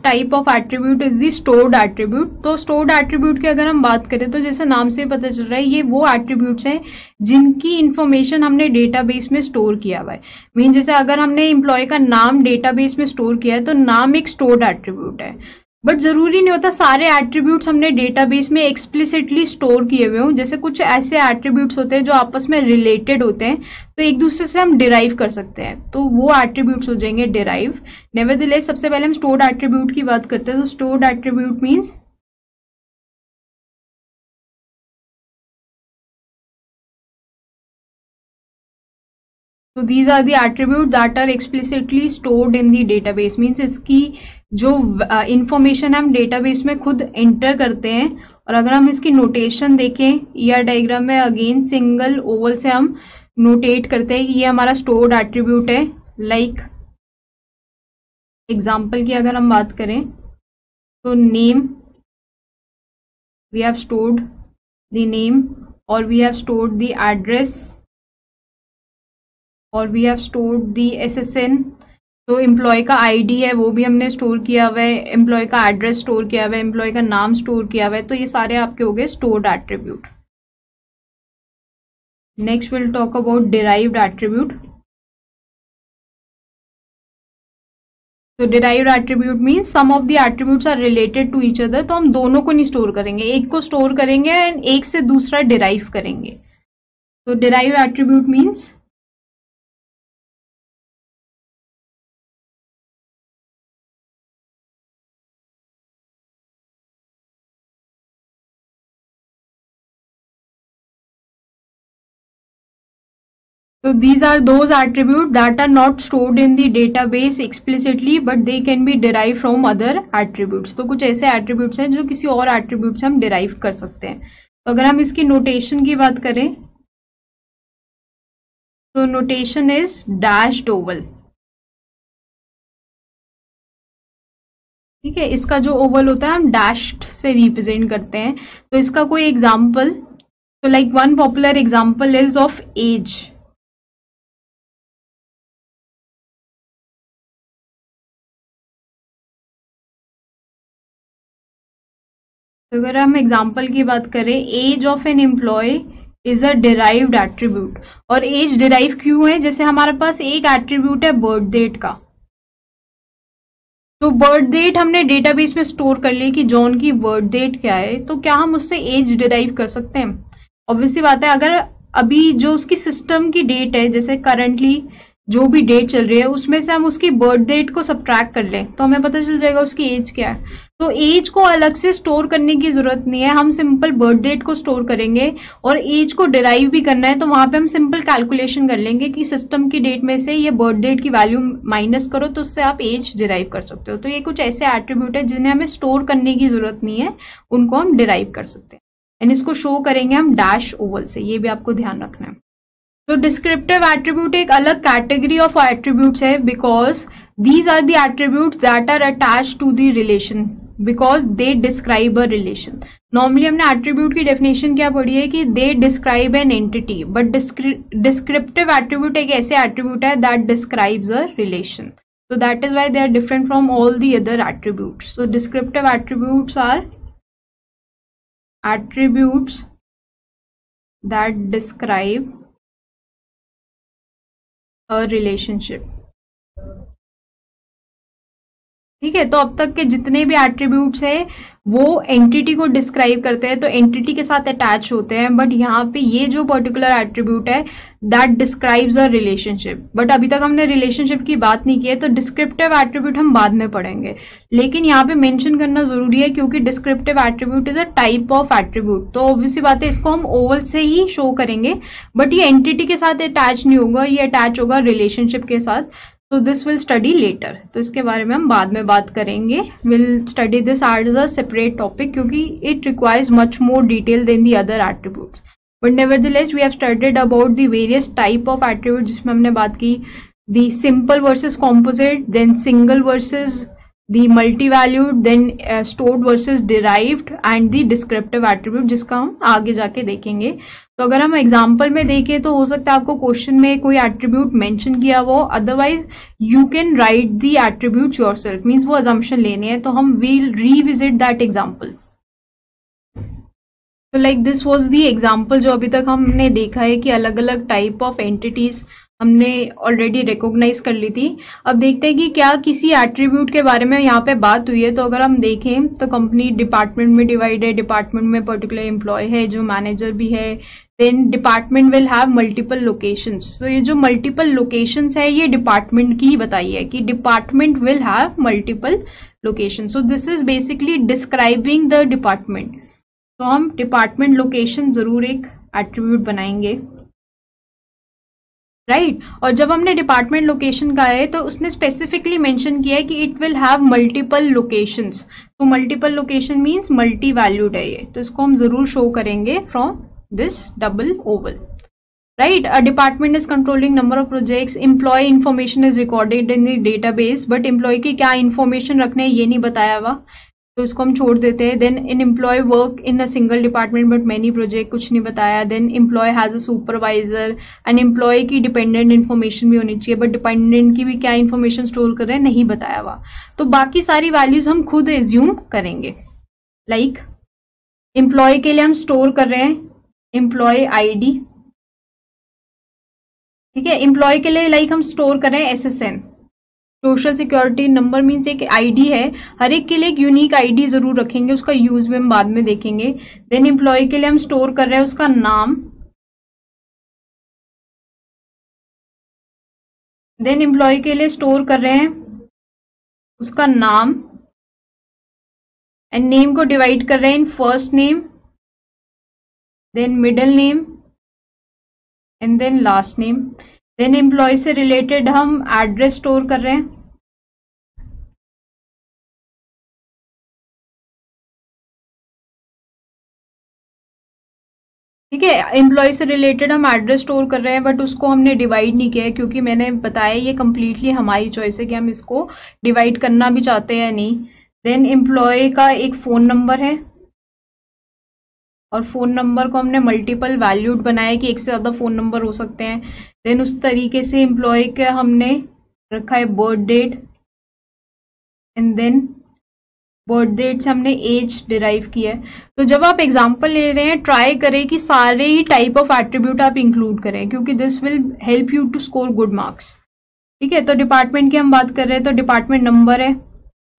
type of attribute is the stored attribute. तो स्टोर्ड एट्रीब्यूट की अगर हम बात करें तो जैसे नाम से पता चल रहा है ये वो एट्रीब्यूट्स हैं जिनकी इंफॉर्मेशन हमने डेटाबेस में स्टोर किया हुआ है. मीन जैसे अगर हमने एम्प्लॉय का नाम डेटाबेस में स्टोर किया है तो नाम एक स्टोर्ड एट्रीब्यूट है. बट जरूरी नहीं होता सारे एट्रीब्यूट्स हमने डेटाबेस में एक्सप्लिसिटली स्टोर किए हुए हों. जैसे कुछ ऐसे एट्रीब्यूट्स होते हैं जो आपस में रिलेटेड होते हैं तो एक दूसरे से हम डिराइव कर सकते हैं, तो वो एट्रीब्यूट्स हो जाएंगे डिराइव. नेवरदलेस सबसे पहले हम स्टोर्ड एट्रीब्यूट की बात करते हैं. तो स्टोर्ड एट्रीब्यूट मीन्स तो these are the attribute that are explicitly stored in the database. मीन्स इसकी जो इंफॉर्मेशन हम डेटाबेस में खुद एंटर करते हैं. और अगर हम इसकी नोटेशन देखें ईआर डायग्राम में, अगेन सिंगल ओवल से हम नोटेट करते हैं कि ये हमारा स्टोर्ड एट्रीब्यूट है. लाइक एग्जाम्पल की अगर हम बात करें तो name, we have stored the name और we have stored the address और we have stored the SSN. तो एम्प्लॉय का आईडी है वो भी हमने स्टोर किया हुआ है, एम्प्लॉय का एड्रेस स्टोर किया हुआ है, एम्प्लॉय का नाम स्टोर किया हुआ है. तो ये सारे आपके हो गए stored attribute. Next will talk about derived attribute. तो derived attribute means some of the attributes are related to each other. तो हम दोनों को नहीं स्टोर करेंगे, एक को स्टोर करेंगे एंड एक से दूसरा डिराइव करेंगे. तो derived attribute means so these are those attributes that are not stored in the database explicitly but they can be derived from other attributes. तो कुछ ऐसे attributes हैं जो किसी और attribute से हम derive कर सकते हैं. तो अगर हम इसकी notation की बात करें तो notation is dashed oval. ठीक है, इसका जो ओवल होता है हम डैश्ड से रिप्रेजेंट करते हैं. तो इसका कोई एग्जाम्पल, तो like one popular example is of age. तो अगर हम एग्जाम्पल की बात करें, age of an employee is a derived attribute. और एज डिराइव क्यों है? जैसे हमारे पास एक एट्रीब्यूट है बर्थ डेट का, तो बर्थ डेट हमने डेटाबेस में स्टोर कर ली कि जॉन की बर्थ डेट क्या है, तो क्या हम उससे एज डिराइव कर सकते हैं? ऑब्वियसली बात है, अगर अभी जो उसकी सिस्टम की डेट है, जैसे करंटली जो भी डेट चल रही है उसमें से हम उसकी बर्थ डेट को सब्ट्रैक्ट कर लें तो हमें पता चल जाएगा उसकी एज क्या है. तो एज को अलग से स्टोर करने की जरूरत नहीं है, हम सिंपल बर्थ डेट को स्टोर करेंगे. और एज को डिराइव भी करना है तो वहां पे हम सिंपल कैलकुलेशन कर लेंगे कि सिस्टम की डेट में से ये बर्थ डेट की वैल्यू माइनस करो तो उससे आप एज डिराइव कर सकते हो. तो ये कुछ ऐसे एट्रीब्यूट है जिन्हें हमें स्टोर करने की जरूरत नहीं है, उनको हम डिराइव कर सकते हैं. एंड इसको शो करेंगे हम डैश ओवल से, ये भी आपको ध्यान रखना है. तो डिस्क्रिप्टिव एट्रीब्यूट एक अलग कैटेगरी ऑफ एट्रीब्यूट्स है because these are the attributes that are attached to the relation because they describe a relation. Normally हमने एट्रीब्यूट की डेफिनेशन क्या पढ़ी है कि they describe an entity, but descriptive attribute एक ऐसे एट्रीब्यूट है that describes a relation. So that is why they are different from all the other attributes. So descriptive attributes are attributes that describe a relationship. ठीक है, तो अब तक के जितने भी एट्रीब्यूट्स हैं वो एंटिटी को डिस्क्राइब करते हैं, तो एंटिटी के साथ अटैच होते हैं, बट यहाँ पे ये जो पर्टिकुलर एट्रीब्यूट है that describes a relationship. But अभी तक हमने रिलेशनशिप की बात नहीं की है, तो डिस्क्रिप्टिव एट्रीब्यूट हम बाद में पढ़ेंगे, लेकिन यहाँ पे मेंशन करना जरूरी है क्योंकि descriptive attribute is a type of attribute. तो ऑब्वियसली बात है, इसको हम ओवल से ही शो करेंगे, बट ये एंटिटी के साथ अटैच नहीं होगा, ये अटैच होगा रिलेशनशिप के साथ। So this will study later, तो इसके बारे में हम बाद में बात करेंगे। We'll study this as a separate topic क्योंकि it requires much more detail than the other attributes. But nevertheless, we have studied about the various type of attributes जिसमें हमने बात की the simple versus composite, then single versus the multi-valued, then stored versus derived and the descriptive attribute जिसका हम आगे जाके देखेंगे। तो अगर हम एग्जाम्पल में देखें तो हो सकता है आपको क्वेश्चन में कोई एट्रीब्यूट मेंशन किया हो, otherwise you can write the attribute yourself, means वो अजम्पशन लेने हैं, तो हम विल रीविजिट दैट एग्जाम्पल। तो like this was the example जो अभी तक हमने देखा है कि अलग अलग टाइप ऑफ एंटिटीज हमने ऑलरेडी रिकॉग्नाइज कर ली थी। अब देखते हैं कि क्या किसी एट्रीब्यूट के बारे में यहाँ पे बात हुई है। तो अगर हम देखें तो कंपनी डिपार्टमेंट में डिवाइड है, डिपार्टमेंट में पर्टिकुलर एम्प्लॉय है जो मैनेजर भी है, then department will have multiple locations. तो ये जो मल्टीपल लोकेशंस है ये डिपार्टमेंट की बताई है कि department will have multiple location. So this is basically describing the department. तो हम डिपार्टमेंट लोकेशन जरूर एक एट्रीब्यूट बनाएंगे, राइट और जब हमने डिपार्टमेंट लोकेशन का है तो उसने स्पेसिफिकली मेंशन किया है कि it will have multiple locations. तो multiple location means multi valued है ये, तो इसको हम जरूर शो करेंगे from this double oval, right. A department is controlling number of projects, employee information is recorded in the database, but employee की क्या इन्फॉर्मेशन रखने हैं ये नहीं बताया हुआ, तो इसको हम छोड़ देते हैं। Then in employee work in a single department but many project, कुछ नहीं बताया। Then employee has a supervisor and employee की डिपेंडेंट इन्फॉर्मेशन भी होनी चाहिए, बट डिपेंडेंट की भी क्या इन्फॉर्मेशन स्टोर कर रहे हैं नहीं बताया हुआ। तो बाकी सारी वैल्यूज हम खुद एज्यूम करेंगे। लाइक एम्प्लॉय के लिए हम स्टोर कर रहे हैं एम्प्लॉय आईडी, ठीक है। एम्प्लॉय के लिए लाइक हम स्टोर कर रहे हैं SSN, social security number means एक आईडी है, हर एक के लिए एक यूनिक आईडी जरूर रखेंगे, उसका यूज भी हम बाद में देखेंगे। देन एम्प्लॉय के लिए हम स्टोर कर रहे हैं उसका नाम, देन एम्प्लॉय के लिए स्टोर कर रहे हैं उसका नाम एंड नेम को डिवाइड कर रहे हैं in first name, then middle name and then last name. Then employ से रिलेटेड हम एड्रेस स्टोर कर रहे हैं, ठीक है। एम्प्लॉय से रिलेटेड हम एड्रेस स्टोर कर रहे हैं, बट उसको हमने डिवाइड नहीं किया है क्योंकि मैंने बताया ये कंप्लीटली हमारी चॉइस है कि हम इसको डिवाइड करना भी चाहते हैं या नहीं। देन एम्प्लॉय का एक फ़ोन नंबर है और फ़ोन नंबर को हमने मल्टीपल वैल्यूड बनाया कि एक से ज़्यादा फ़ोन नंबर हो सकते हैं। देन उस तरीके से एम्प्लॉय का हमने रखा है birth date and then birth date से हमने एज डिराइव किया है। तो जब आप एग्जांपल ले रहे हैं ट्राई करें कि सारे ही टाइप ऑफ एट्रीब्यूट आप इंक्लूड करें क्योंकि this will help you to score good marks, ठीक है। तो डिपार्टमेंट की हम बात कर रहे हैं तो डिपार्टमेंट नंबर है,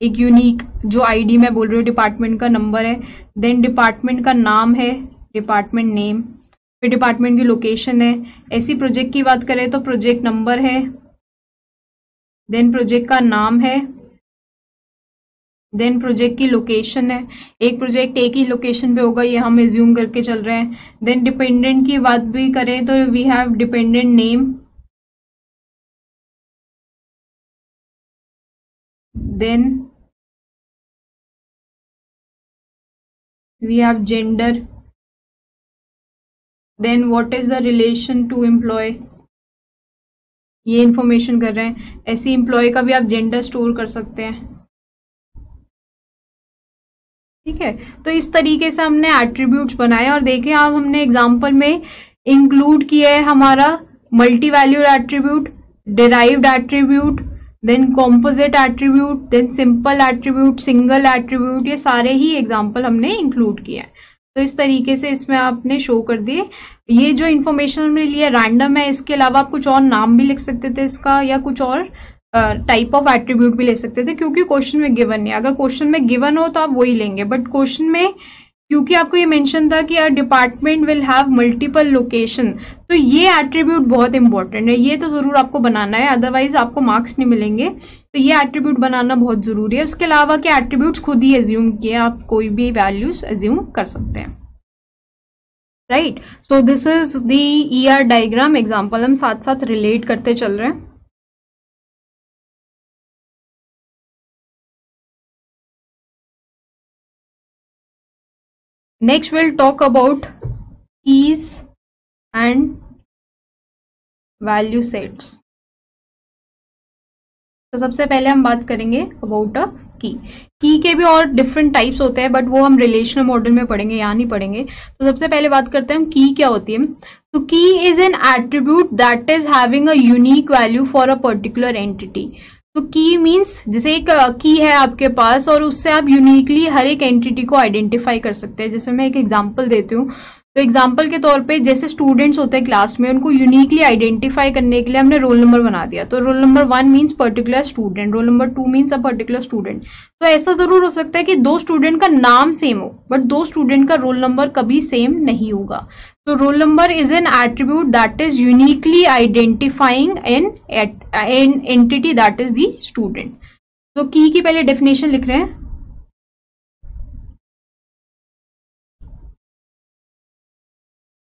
एक यूनिक जो आईडी मैं बोल रही हूँ डिपार्टमेंट का नंबर है। देन डिपार्टमेंट का नाम है डिपार्टमेंट नेम, फिर डिपार्टमेंट की लोकेशन है। ऐसी प्रोजेक्ट की बात करें तो प्रोजेक्ट नंबर है, देन प्रोजेक्ट का नाम है, देन प्रोजेक्ट की लोकेशन है। एक प्रोजेक्ट एक ही लोकेशन पे होगा ये हम एज्यूम करके चल रहे हैं। देन डिपेंडेंट की बात भी करें तो we have dependent name, then we have gender, then what is the relation to employee, ये इंफॉर्मेशन कर रहे हैं। ऐसी एम्प्लॉय का भी आप जेंडर स्टोर कर सकते हैं, ठीक है। तो इस तरीके से हमने एट्रीब्यूट्स बनाए और देखें आप हमने एग्जांपल में इंक्लूड किया है हमारा multi valued attribute, derived attribute, then composite attribute, then simple attribute, single attribute, ये सारे ही एग्जाम्पल हमने इंक्लूड किए हैं। तो इस तरीके से इसमें आपने शो कर दिए। ये जो इन्फॉर्मेशन हमने लिया रैंडम है, इसके अलावा आप कुछ और नाम भी लिख सकते थे इसका, या कुछ और टाइप ऑफ एट्रीब्यूट भी ले सकते थे, क्योंकि क्वेश्चन में गिवन नहीं है। अगर क्वेश्चन में गिवन हो तो आप वही लेंगे, बट क्वेश्चन में क्योंकि आपको ये मेंशन था कि department will have multiple location, तो ये एट्रीब्यूट बहुत इंपॉर्टेंट है, ये तो जरूर आपको बनाना है, अदरवाइज आपको मार्क्स नहीं मिलेंगे। तो ये एट्रीब्यूट बनाना बहुत जरूरी है। उसके अलावा के एट्रीब्यूट्स खुद ही एज्यूम किए, आप कोई भी वैल्यूज एज्यूम कर सकते हैं, right. So this is the ER diagram example, हम साथ साथ रिलेट करते चल रहे हैं। Next we'll talk about keys and value sets. तो सबसे पहले हम बात करेंगे अबाउट अ की। की के भी और डिफरेंट टाइप्स होते हैं, बट वो हम रिलेशनल मॉडल में पढ़ेंगे, यहाँ नहीं पढ़ेंगे। तो सबसे पहले बात करते हैं हम की क्या होती है। तो की is an attribute that is having a unique value for a particular entity. तो की मीन्स जैसे एक की है आपके पास और उससे आप यूनिकली हर एक एंटिटी को आइडेंटिफाई कर सकते हैं। जैसे मैं एक एग्जांपल देती हूँ, तो एग्जाम्पल के तौर पे जैसे स्टूडेंट्स होते हैं क्लास में, उनको यूनिकली आइडेंटिफाई करने के लिए हमने रोल नंबर बना दिया। तो roll number 1 means particular student, roll number 2 means a particular student. तो ऐसा जरूर हो सकता है कि दो स्टूडेंट का नाम सेम हो, बट दो स्टूडेंट का रोल नंबर कभी सेम नहीं होगा। तो roll number is an attribute that is uniquely identifying an entity that is the student. तो की पहले डेफिनेशन लिख रहे हैं।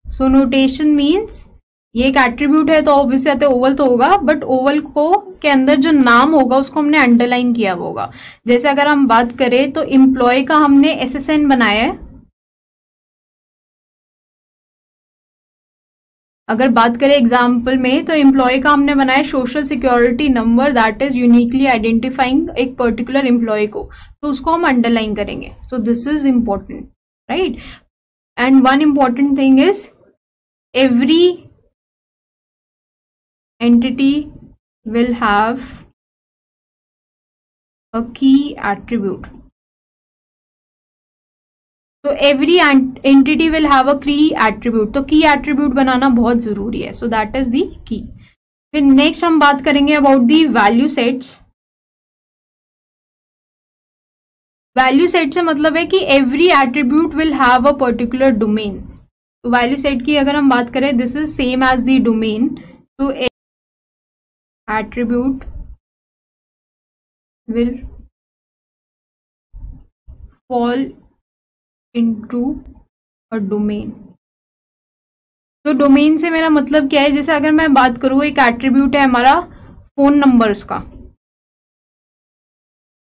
सो नोटेशन मीन्स ये एक एट्रीब्यूट है, तो ऑब्वियसली आते ओवल तो होगा, बट ओवल को के अंदर जो नाम होगा उसको हमने अंडरलाइन किया होगा। जैसे अगर हम बात करें तो एम्प्लॉय का हमने एसएसएन बनाया है। अगर बात करें एग्जाम्पल में, तो एम्प्लॉय का हमने बनाया social security number that is uniquely identifying एक पर्टिकुलर एम्प्लॉय को, तो उसको हम अंडरलाइन करेंगे। सो this is important, right. And one important thing is every entity will have a key attribute. So every entity will have a key attribute. तो key attribute बनाना बहुत जरूरी है। So that is the key. फिर next हम बात करेंगे about the value sets. Value set से मतलब है कि every attribute will have a particular domain. तो वैल्यू सेट की अगर हम बात करें, this is same as the domain. तो attribute will fall into a domain. तो डोमेन से मेरा मतलब क्या है, जैसे अगर मैं बात करूं एक एट्रीब्यूट है हमारा फोन नंबर्स का,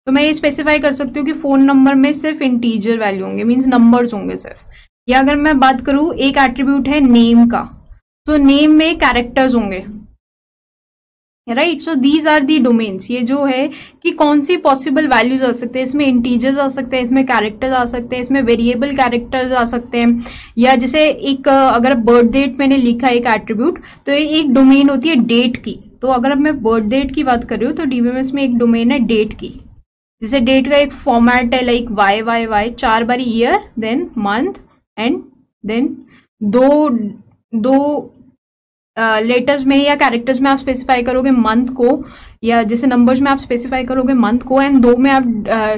तो मैं ये स्पेसिफाई कर सकती हूँ कि फोन नंबर में सिर्फ इंटीजर वैल्यू होंगे, मीन्स नंबर्स होंगे सिर्फ। या अगर मैं बात करूं एक एट्रीब्यूट है नेम का, तो नेम में कैरेक्टर्स होंगे, right. So these are the domains. ये जो है कि कौन सी पॉसिबल वैल्यूज आ सकते हैं, इसमें इंटीजर्स आ सकते हैं, इसमें कैरेक्टर्स आ सकते हैं, इसमें वेरिएबल कैरेक्टर्स आ सकते हैं। या जैसे एक अगर बर्थ डेट मैंने लिखा है एक एट्रीब्यूट, तो एक डोमेन होती है डेट की। तो अगर अब मैं बर्थ डेट की बात कर रही हूँ, तो डीबीएमएस में एक डोमेन है डेट की। जैसे डेट का एक फॉर्मेट है लाइक वाई वाई वाई, 4 बार year, then month, and then दो लेटर्स में या कैरेक्टर्स में आप स्पेसिफाई करोगे मंथ को, या जैसे नंबर्स में आप स्पेसिफाई करोगे मंथ को, एंड 2 में आप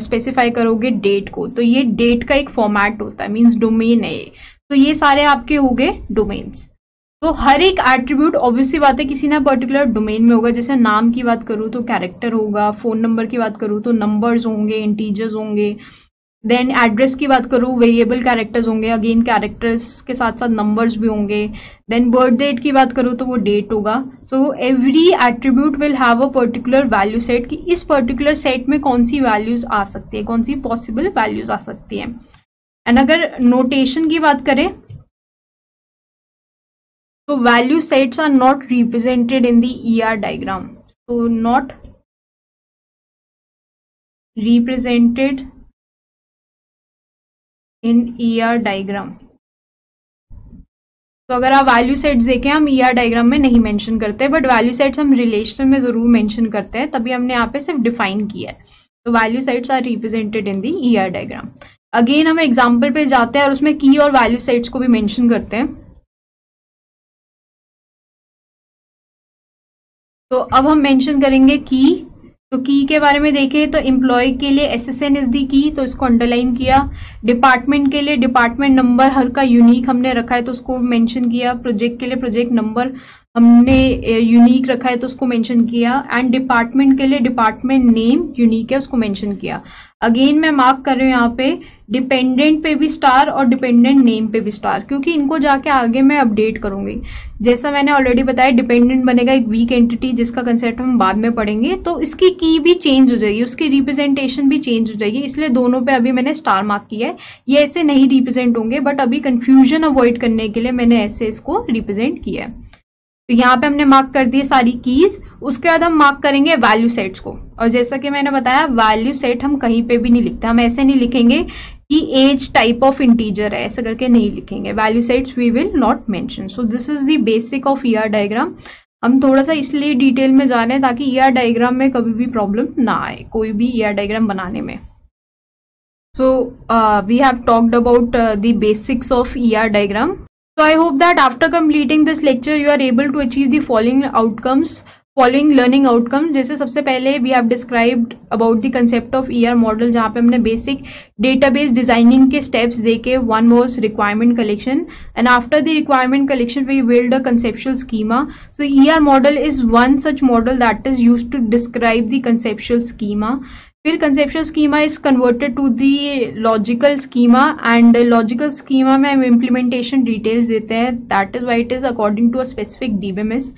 स्पेसिफाई करोगे डेट को। तो ये डेट का एक फॉर्मेट होता है, मींस डोमेन है ये। तो ये सारे आपके हो गए डोमेन्स। तो हर एक एट्रीब्यूट ऑब्वियसली बात है किसी ना पर्टिकुलर डोमेन में होगा। जैसे नाम की बात करूँ तो कैरेक्टर होगा, फोन नंबर की बात करूँ तो नंबर्स होंगे, इंटीजर्स होंगे। देन एड्रेस की बात करूँ, वेरिएबल कैरेक्टर्स होंगे, अगेन कैरेक्टर्स के साथ साथ नंबर्स भी होंगे। देन बर्थ डेट की बात करूँ तो वो डेट होगा। So every attribute will have a particular value set, कि इस पर्टिकुलर सेट में कौन सी वैल्यूज आ सकती है, कौन सी पॉसिबल वैल्यूज आ सकती है। एंड अगर नोटेशन की बात करें, तो value sets are not represented in the ER diagram. So not represented in ER diagram. तो अगर आप वैल्यू सेट्स देखें, हम ईआर डायग्राम में नहीं मेंशन करते, बट वैल्यू सेट्स हम रिलेशन में जरूर मेंशन करते हैं, तभी हमने यहाँ पे सिर्फ डिफाइन किया है। तो value sets are represented in the ER diagram. Again हम एग्जाम्पल पे जाते हैं और उसमें की और वैल्यू सेट्स को भी मेंशन करते हैं। तो अब हम मेंशन करेंगे की। तो की के बारे में देखें तो एम्प्लॉय के लिए SSN इज दी की, तो इसको अंडरलाइन किया। डिपार्टमेंट के लिए डिपार्टमेंट नंबर हर का यूनिक हमने रखा है तो उसको मेंशन किया। प्रोजेक्ट के लिए प्रोजेक्ट नंबर हमने यूनिक रखा है तो उसको मेंशन किया। एंड डिपार्टमेंट के लिए डिपार्टमेंट नेम यूनिक है, उसको मेंशन किया। अगेन मैं मार्क कर रही हूँ यहाँ पे डिपेंडेंट पे भी स्टार और डिपेंडेंट नेम पे भी स्टार, क्योंकि इनको जाके आगे मैं अपडेट करूंगी। जैसा मैंने ऑलरेडी बताया, डिपेंडेंट बनेगा एक वीक एंटिटी जिसका कंसेप्ट हम बाद में पढ़ेंगे, तो इसकी की भी चेंज हो जाएगी, उसकी रिप्रेजेंटेशन भी चेंज हो जाएगी, इसलिए दोनों पे अभी मैंने स्टार मार्क किया है। ये ऐसे नहीं रिप्रेजेंट होंगे, बट अभी कंफ्यूजन अवॉइड करने के लिए मैंने ऐसे इसको रिप्रेजेंट किया है। तो यहाँ पे हमने मार्क कर दिए सारी कीज। उसके बाद हम मार्क करेंगे वैल्यू सेट्स को, और जैसा कि मैंने बताया वैल्यू सेट हम कहीं पे भी नहीं लिखते। हम ऐसे नहीं लिखेंगे कि एज टाइप ऑफ इंटीजर है, ऐसा करके नहीं लिखेंगे। Value sets we will not mention. So this is the basic of ER diagram. हम थोड़ा सा इसलिए डिटेल में जा रहे हैं ताकि ईआर डायग्राम में कभी भी प्रॉब्लम ना आए कोई भी ईआर डायग्राम बनाने में। So we have talked about the basics of ER diagram. So I hope that after completing this lecture you are able to achieve the following learning outcomes. जैसे सबसे पहले we have described about the concept of ER model, जहाँ पे हमने basic database designing के steps देखे. One was requirement collection, and after the requirement collection we build a conceptual schema. So ER model is one such model that is used to describe the conceptual schema. फिर conceptual schema is converted to the logical schema, and logical schema में हम implementation details देते हैं. That is why it is according to a specific DBMS.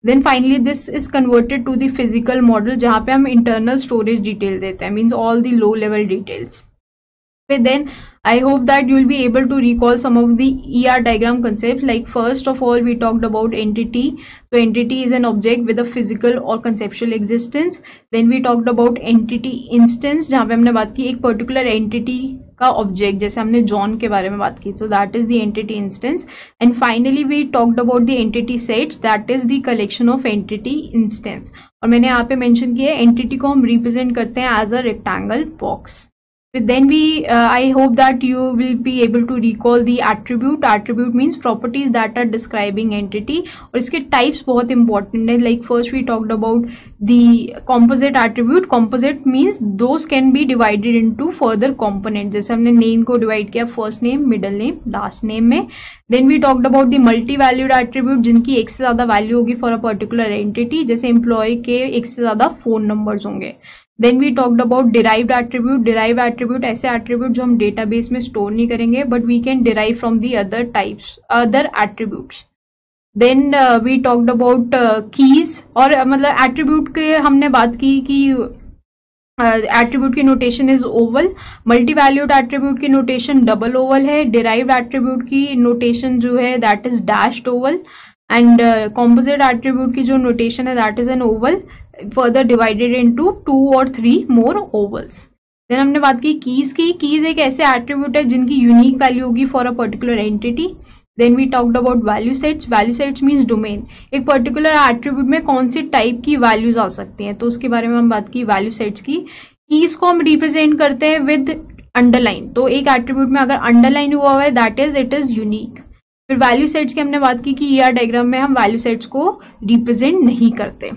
Then finally this is converted to the physical model, जहाँ पे हम internal storage detail देते हैं, means all the low level details. Then I hope that you will be able to recall some of the ER diagram concepts. Like first of all we talked about entity. So entity is an object with a physical or conceptual existence. Then we talked about entity instance, जहाँ पे हमने बात की एक particular entity का object, जैसे हमने John के बारे में बात की. So that is the entity instance. And finally we talked about the entity sets, that is the collection of entity instance. और मैंने यहाँ पे mention किया है entity को हम represent करते हैं as a rectangle box. Then I hope that you will be able to recall the attribute. Attribute means properties that are describing entity, और इसके types बहुत important है. Like first we talked about the composite attribute. Composite means those can be divided into further components. जैसे हमने name को divide किया first name, middle name, last name में. Then we talked about the multi-valued attribute, जिनकी एक से ज़्यादा value होगी for a particular entity. जैसे employee के एक से ज़्यादा phone numbers होंगे. Then we talked about derived attribute. Derived attribute ऐसे attribute जो हम database में store नहीं करेंगे, but we can derive from the other types, other attributes. Then we talked about keys, और मतलब attribute के हमने बात की कि attribute की notation is oval, multi-valued attribute की notation double oval है, derived attribute की notation जो है that is dashed oval, and composite attribute की जो notation है that is an oval, further divided into 2 or 3 more ovals. Then हमने बात की keys की. keys एक ऐसे attribute है जिनकी unique value होगी for a particular entity. Then we talked about value sets. value sets means domain. एक particular attribute में कौन सी type की values आ सकती हैं, तो उसके बारे में हम बात की value sets की. keys को हम represent करते हैं with underline. तो एक attribute में अगर underline हुआ है that is it is unique. फिर value sets की हमने बात की कि ER diagram में हम value sets को represent नहीं करते.